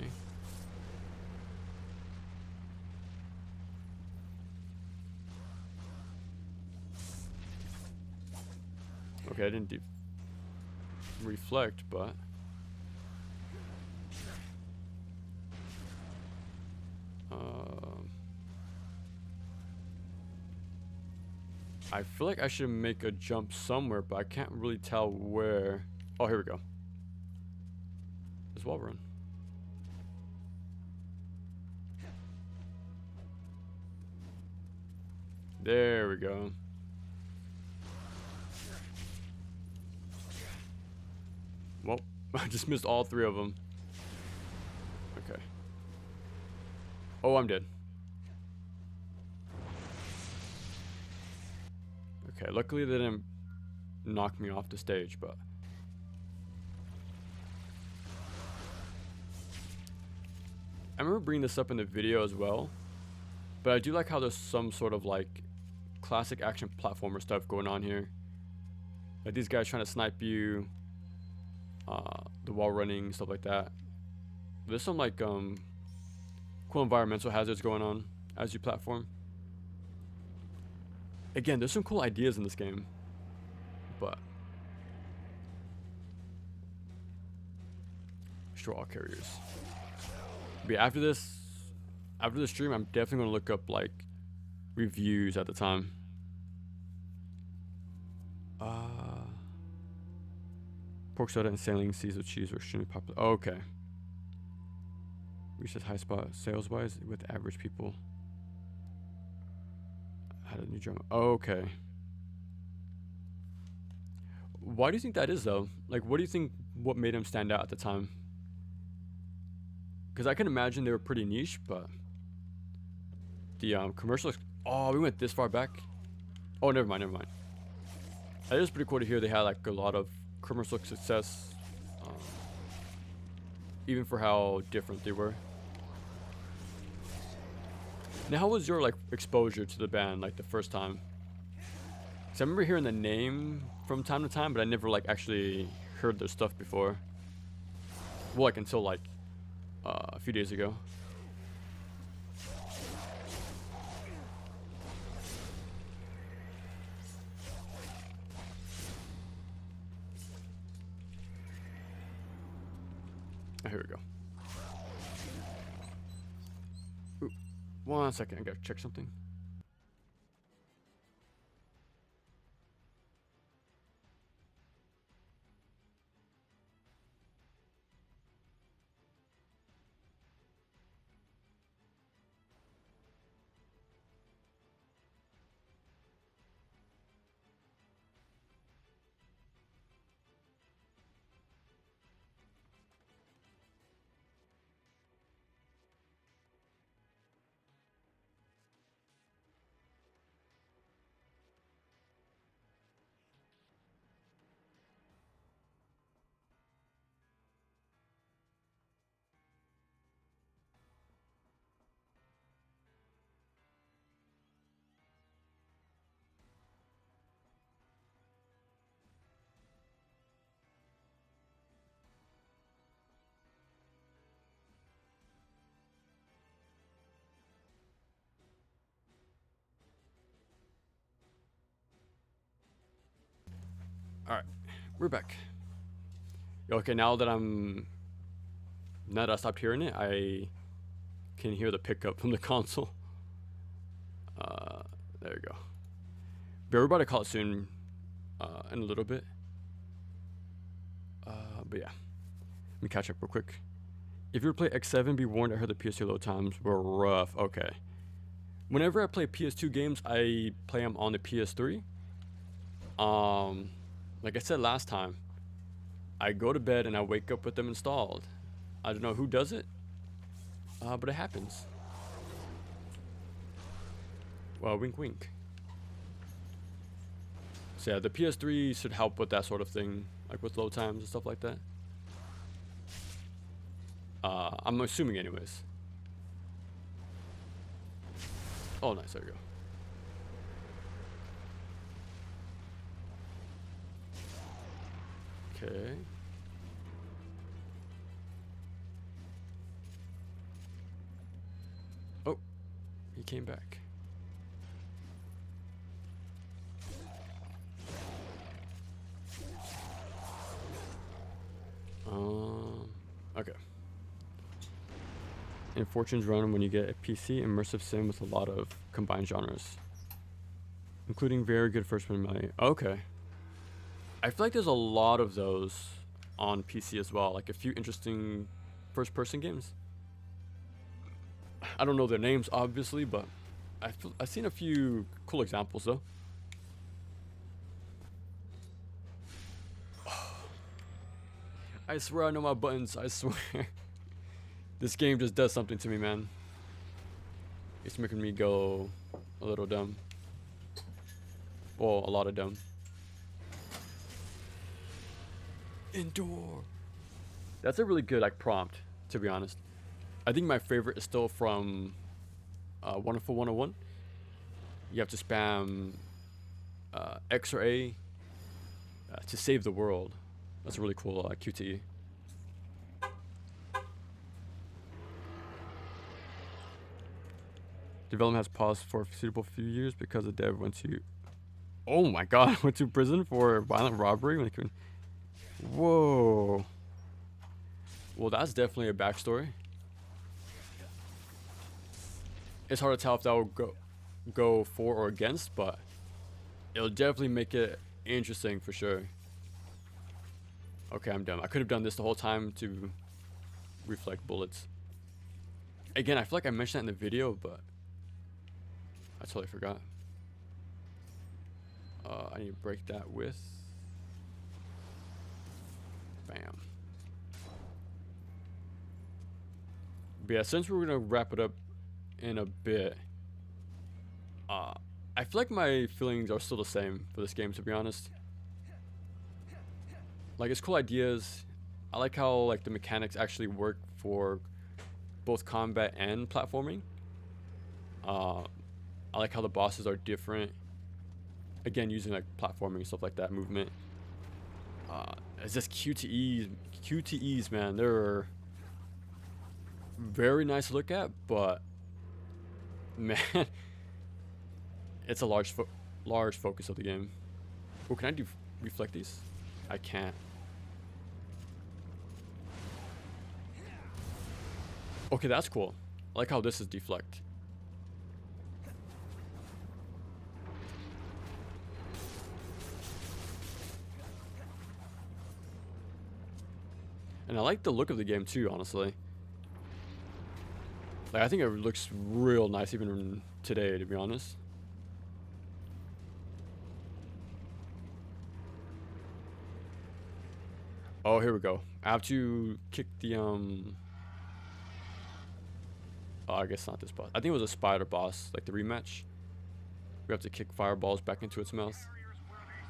Okay, I didn't reflect, but I feel like I should make a jump somewhere, but I can't really tell where. Oh, here we go. There's wall run. There we go. Well, I just missed all three of them. Okay. Oh, I'm dead. Okay, luckily they didn't knock me off the stage, but I remember bringing this up in the video as well, but I do like how there's some sort of like classic action platformer stuff going on here. Like these guys trying to snipe you, the wall running, stuff like that. There's some like cool environmental hazards going on as you platform. Again, there's some cool ideas in this game, but straw carriers. But yeah, after this stream, I'm definitely gonna look up like reviews at the time. Pork soda and sailing seas with cheese were extremely popular. Oh, okay. Reached a high spot sales-wise with average people. Had a new drum. Oh, okay. Why do you think that is though? Like, what do you think? What made them stand out at the time? Because I can imagine they were pretty niche, but the commercials. Oh, we went this far back. Oh, never mind. It is pretty cool to hear they had like a lot of commercial success even for how different they were. Now, how was your like exposure to the band like the first time? 'Cause I remember hearing the name from time to time, but I never like actually heard their stuff before. Well, like until like a few days ago. Oh, here we go. Ooh, 1 second, I gotta check something. All right, we're back. Okay, now that I stopped hearing it, I can hear the pickup from the console. There we go. But we're about to call it soon, in a little bit. But yeah, let me catch up real quick. If you ever play X7, be warned. I heard the PS2 load times were rough. Okay. Whenever I play PS2 games, I play them on the PS3. Like I said last time, I go to bed and I wake up with them installed. I don't know who does it, but it happens. Well, wink wink. So yeah, the PS3 should help with that sort of thing, like with load times and stuff like that. I'm assuming anyways. Oh, nice, there we go. Okay. Oh, he came back. Okay. In Fortune's Run, when you get a PC immersive sim with a lot of combined genres, including very good first-person melee. Okay. I feel like there's a lot of those on PC as well, like a few interesting first-person games. I don't know their names, obviously, but I've seen a few cool examples, though. I swear I know my buttons, I swear. This game just does something to me, man. It's making me go a little dumb. Well, a lot of dumb. Endure. That's a really good like prompt, to be honest. I think my favorite is still from Wonderful 101. You have to spam X or A to save the world. That's a really cool QTE. Development has paused for a suitable few years because the dev went to, oh my god, went to prison for violent robbery when they couldn't. Whoa. Well, that's definitely a backstory. It's hard to tell if that will go for or against, but it'll definitely make it interesting for sure. Okay, I'm dumb. I could have done this the whole time to reflect bullets. Again, I feel like I mentioned that in the video, but I totally forgot. I need to break that with... Bam. But yeah, since we're gonna wrap it up in a bit, I feel like my feelings are still the same for this game, to be honest. Like, it's cool ideas. I like how like the mechanics actually work for both combat and platforming. I like how the bosses are different. Again, using like platforming and stuff like that, movement. It's just QTEs, man. They're very nice to look at, but man, it's a large focus of the game. Oh, can I reflect these? I can't. Okay, that's cool. I like how this is deflect. And I like the look of the game too, honestly. Like, I think it looks real nice even today, to be honest. Oh, here we go. I have to kick the Oh, I guess not this boss. I think it was a spider boss, like the rematch. We have to kick fireballs back into its mouth. Barriers where they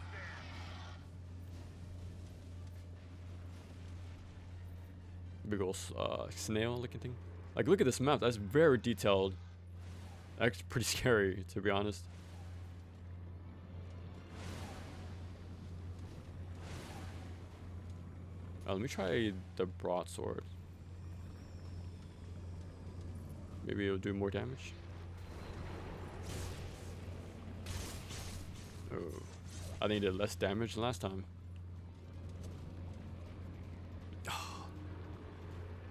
stand. Big ol' snail looking thing. Like, look at this map. That's very detailed. That's pretty scary, to be honest. Let me try the broadsword. Maybe it'll do more damage. Oh, I think it did less damage than last time.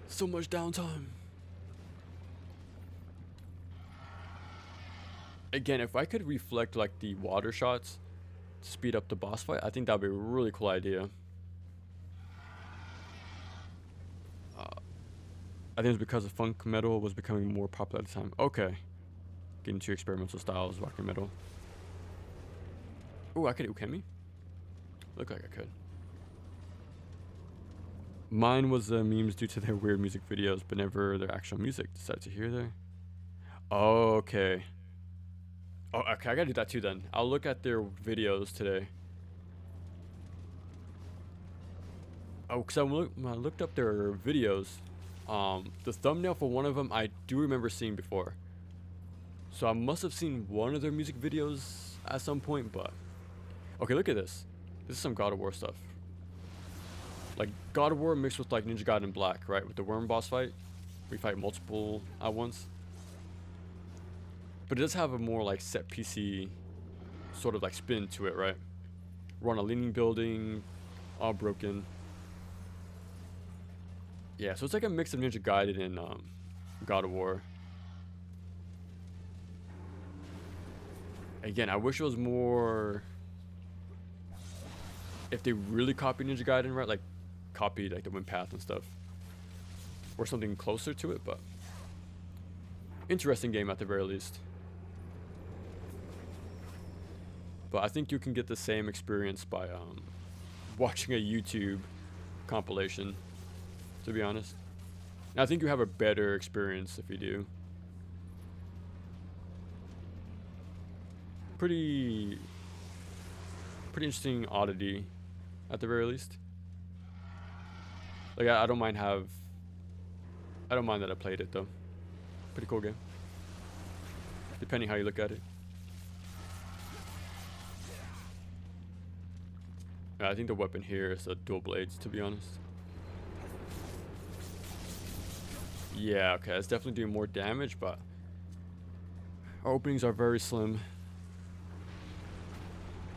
So much downtime. Again, if I could reflect like the water shots to speed up the boss fight, I think that'd be a really cool idea. I think it's because the funk metal was becoming more popular at the time. Okay. Getting to experimental styles, rock and metal. Oh, I could Ukemi? Look like I could. Mine was memes due to their weird music videos, but never their actual music. Decided to hear there. Oh, okay. Oh, okay, I gotta do that too then. I'll look at their videos today. Oh, because when I looked up their videos, the thumbnail for one of them I do remember seeing before. So I must have seen one of their music videos at some point, but... Okay, look at this. This is some God of War stuff. Like, God of War mixed with, like, Ninja Gaiden Black, right? With the worm boss fight. We fight multiple at once. But it does have a more, like, set PC sort of, like, spin to it, right? We're on a leaning building, all broken. Yeah, so it's like a mix of Ninja Gaiden and God of War. Again, I wish it was more... If they really copied Ninja Gaiden, right? Like, copied, like, the Wind Path and stuff. Or something closer to it, but... Interesting game at the very least. But I think you can get the same experience by watching a YouTube compilation, to be honest. And I think you have a better experience if you do. Pretty interesting oddity, at the very least. Like, I don't mind that I played it though. Pretty cool game, depending how you look at it. I think the weapon here is a dual blades, to be honest. Yeah, okay, it's definitely doing more damage, but our openings are very slim.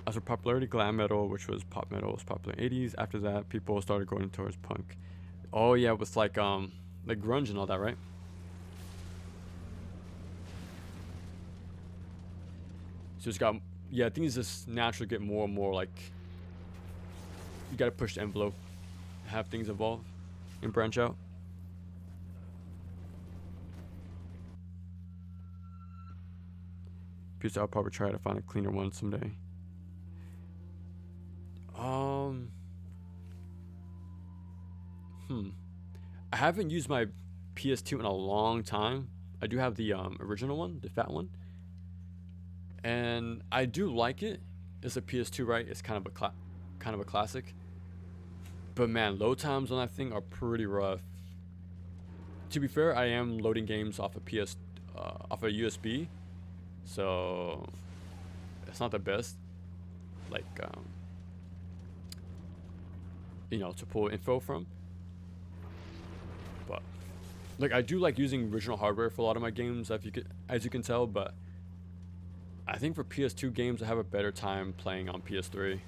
As for popularity, glam metal, which was pop metal, was popular in the 80s. After that, people started going towards punk. Oh yeah, with like grunge and all that, right? So it's got, yeah, things just naturally get more and more like, you gotta push the envelope, have things evolve and branch out. Because I'll probably try to find a cleaner one someday. I haven't used my PS2 in a long time. I do have the original one, the fat one, and I do like it. It's a PS2, right? It's kind of a classic. But man, load times on that thing are pretty rough. To be fair, I am loading games off off a USB, so it's not the best. Like, to pull info from. But like, I do like using original hardware for a lot of my games, as you can tell. But I think for PS2 games, I have a better time playing on PS3.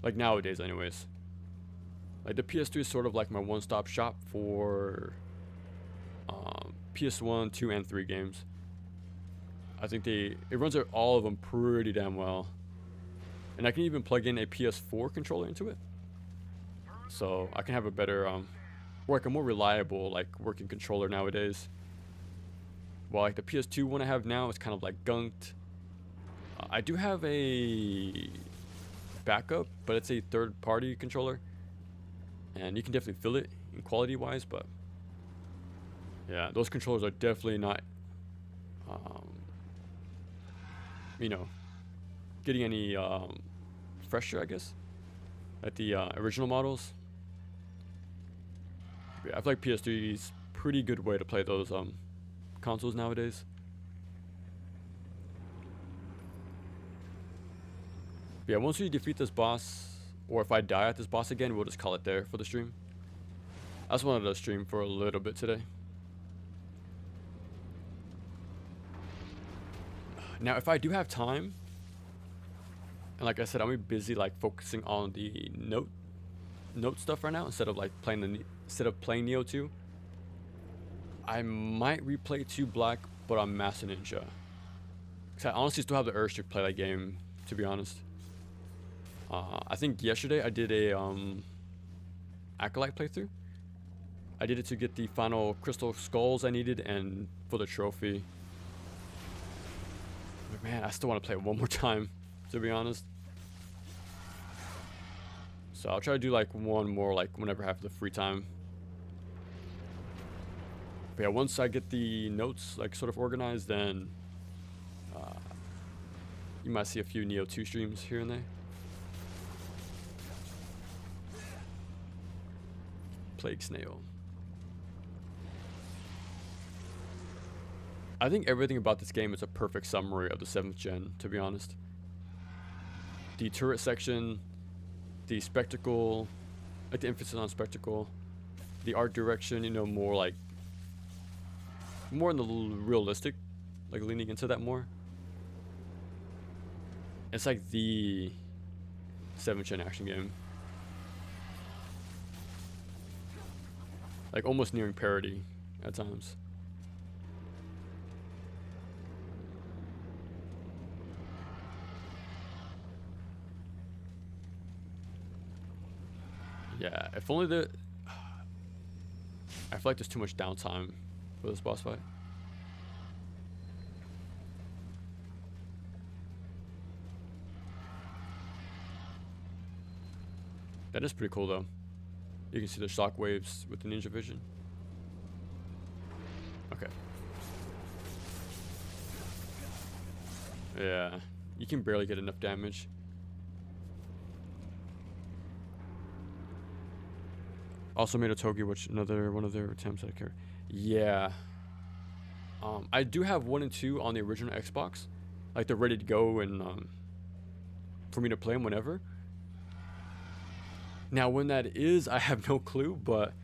Like nowadays, anyways. Like the PS3 is sort of like my one-stop shop for PS1, 2, and 3 games. I think it runs all of them pretty damn well. And I can even plug in a PS4 controller into it. So I can have a better, or like a more reliable, like, working controller nowadays. Well, like the PS2 one I have now is kind of like gunked. I do have a backup, but it's a third-party controller. And you can definitely feel it in quality-wise, but yeah, those controllers are definitely not, getting any fresher, I guess, at the original models. Yeah, I feel like PS3 is pretty good way to play those consoles nowadays. But yeah, once we defeat this boss, or if I die at this boss again, we'll just call it there for the stream. I just wanted to stream for a little bit today. Now, if I do have time, and like I said, I'm busy like focusing on the note stuff right now instead of like playing Neo 2. I might replay 2 Black, but on Master Ninja. 'Cause I honestly still have the urge to play that game, to be honest. I think yesterday I did a Acolyte playthrough. I did it to get the final crystal skulls I needed and for the trophy. But man, I still want to play it one more time, to be honest. So I'll try to do like one more, like whenever I have the free time. But yeah, once I get the notes like sort of organized, then you might see a few Neo 2 streams here and there. Plague Snail. I think everything about this game is a perfect summary of the 7th gen, to be honest. The turret section, the spectacle, like the emphasis on spectacle, the art direction, more in the realistic, like leaning into that more. It's like the 7th gen action game. Like almost nearing parody at times. Yeah, if only I feel like there's too much downtime for this boss fight. That is pretty cool though. You can see the shock waves with the ninja vision. Okay. Yeah, you can barely get enough damage. Also made a Togi, which another one of their attempts at a character. Yeah. I do have 1 and 2 on the original Xbox. Like they're ready to go and for me to play them whenever. Now when that is, I have no clue, but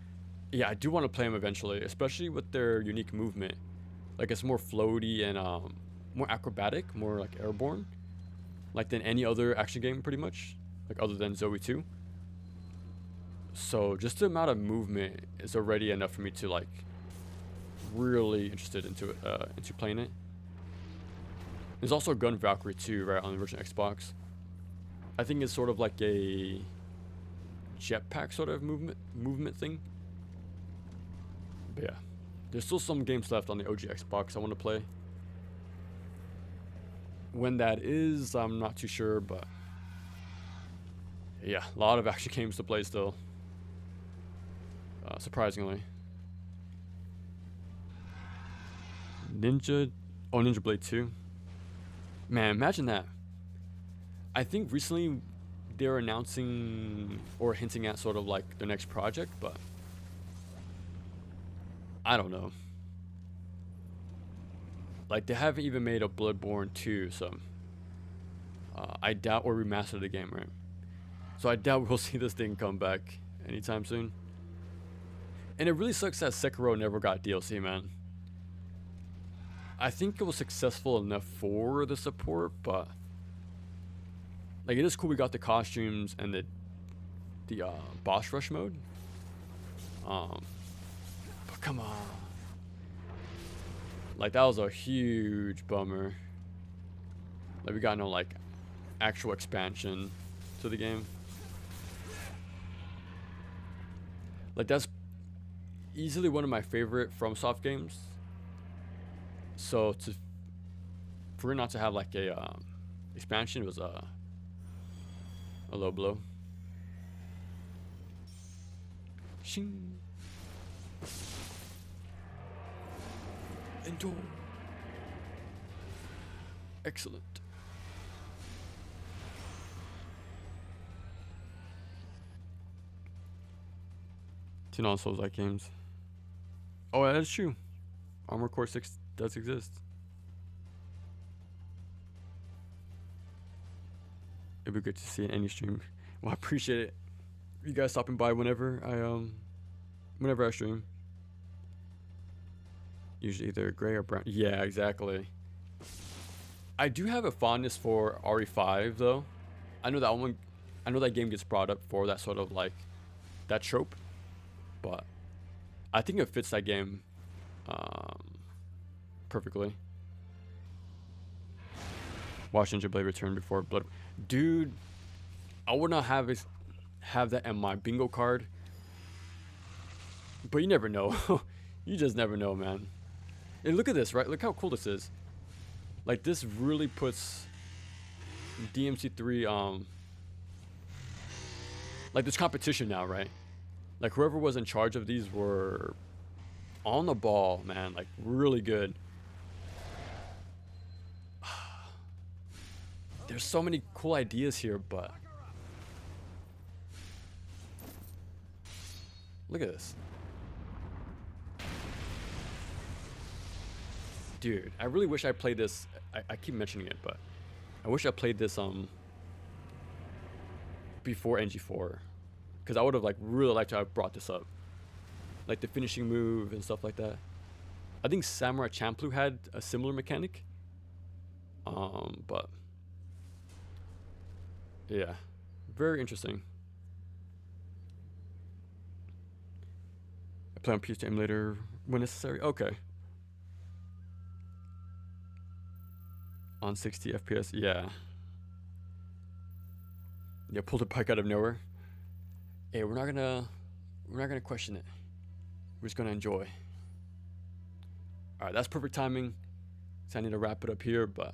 yeah, I do want to play them eventually, especially with their unique movement. Like it's more floaty and more acrobatic, more like airborne, like than any other action game pretty much, like other than Zoe 2. So just the amount of movement is already enough for me to like really interested into playing it. There's also Gun Valkyrie 2, right, on the original Xbox. I think it's sort of like a jetpack sort of movement thing. But yeah, there's still some games left on the OG Xbox I want to play. When that is, I'm not too sure, but yeah, a lot of action games to play still. Surprisingly. Ninja Blade 2. Man, imagine that. I think recently they're announcing or hinting at sort of like their next project, but I don't know. Like, they haven't even made a Bloodborne 2, so I doubt, or remastered the game, right? So I doubt we'll see this thing come back anytime soon. And it really sucks that Sekiro never got DLC, man. I think it was successful enough for the support, but like, it is cool we got the costumes and the boss rush mode. But come on. Like, that was a huge bummer. Like, we got no like actual expansion to the game. Like, that's easily one of my favorite FromSoft games. So for it not to have like a expansion was a low blow. Shing. Endure. Excellent. Seen all Souls-like games. Oh, that is true. Armored Core 6 does exist. It'd be good to see it any stream. Well, I appreciate it. You guys stopping by whenever I stream. Usually either gray or brown. Yeah, exactly. I do have a fondness for RE5 though. I know that game gets brought up for that sort of like that trope, but I think it fits that game perfectly. Watch Ninja Blade return before Blood. Dude, I would not have that in my bingo card. But you never know. You just never know, man. And look at this, right? Look how cool this is. Like, this really puts DMC3 like, there's competition now, right? Like, whoever was in charge of these were on the ball, man. Like, really good. There's so many cool ideas here, but look at this. Dude, I really wish I played this. I keep mentioning it, but I wish I played this before NG4, because I would have like really liked to have brought this up, like the finishing move and stuff like that. I think Samurai Champloo had a similar mechanic, but yeah, very interesting. I play on PC emulator when necessary. Okay. On 60 FPS, yeah. Yeah, pulled a bike out of nowhere. Hey, we're not gonna question it. We're just gonna enjoy. Alright, that's perfect timing. So I need to wrap it up here, but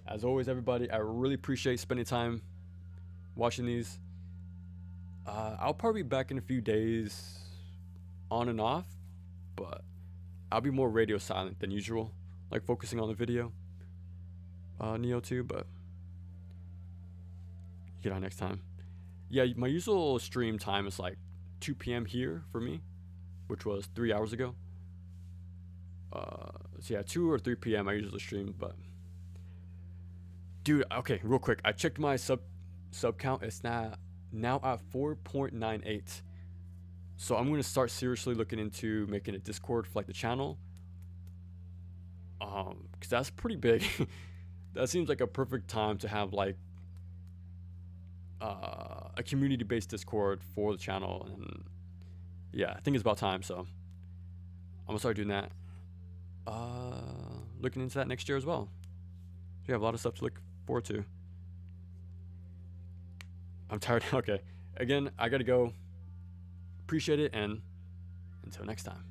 as always, everybody, I really appreciate spending time watching these. I'll probably be back in a few days on and off, but I'll be more radio silent than usual, like focusing on the video. Neo 2, but get on next time. Yeah, my usual stream time is like 2 p.m. here for me, which was 3 hours ago. So yeah, 2 or 3 p.m. I usually stream, but dude, okay, real quick, I checked my sub count. It's now at 4.98. So I'm gonna start seriously looking into making a Discord for like the channel, because that's pretty big. That seems like a perfect time to have like a community-based Discord for the channel, and yeah, I think it's about time. So I'm gonna start doing that. Looking into that next year as well. We have a lot of stuff to look forward to. I'm tired. Okay, again, I gotta go. Appreciate it, and until next time.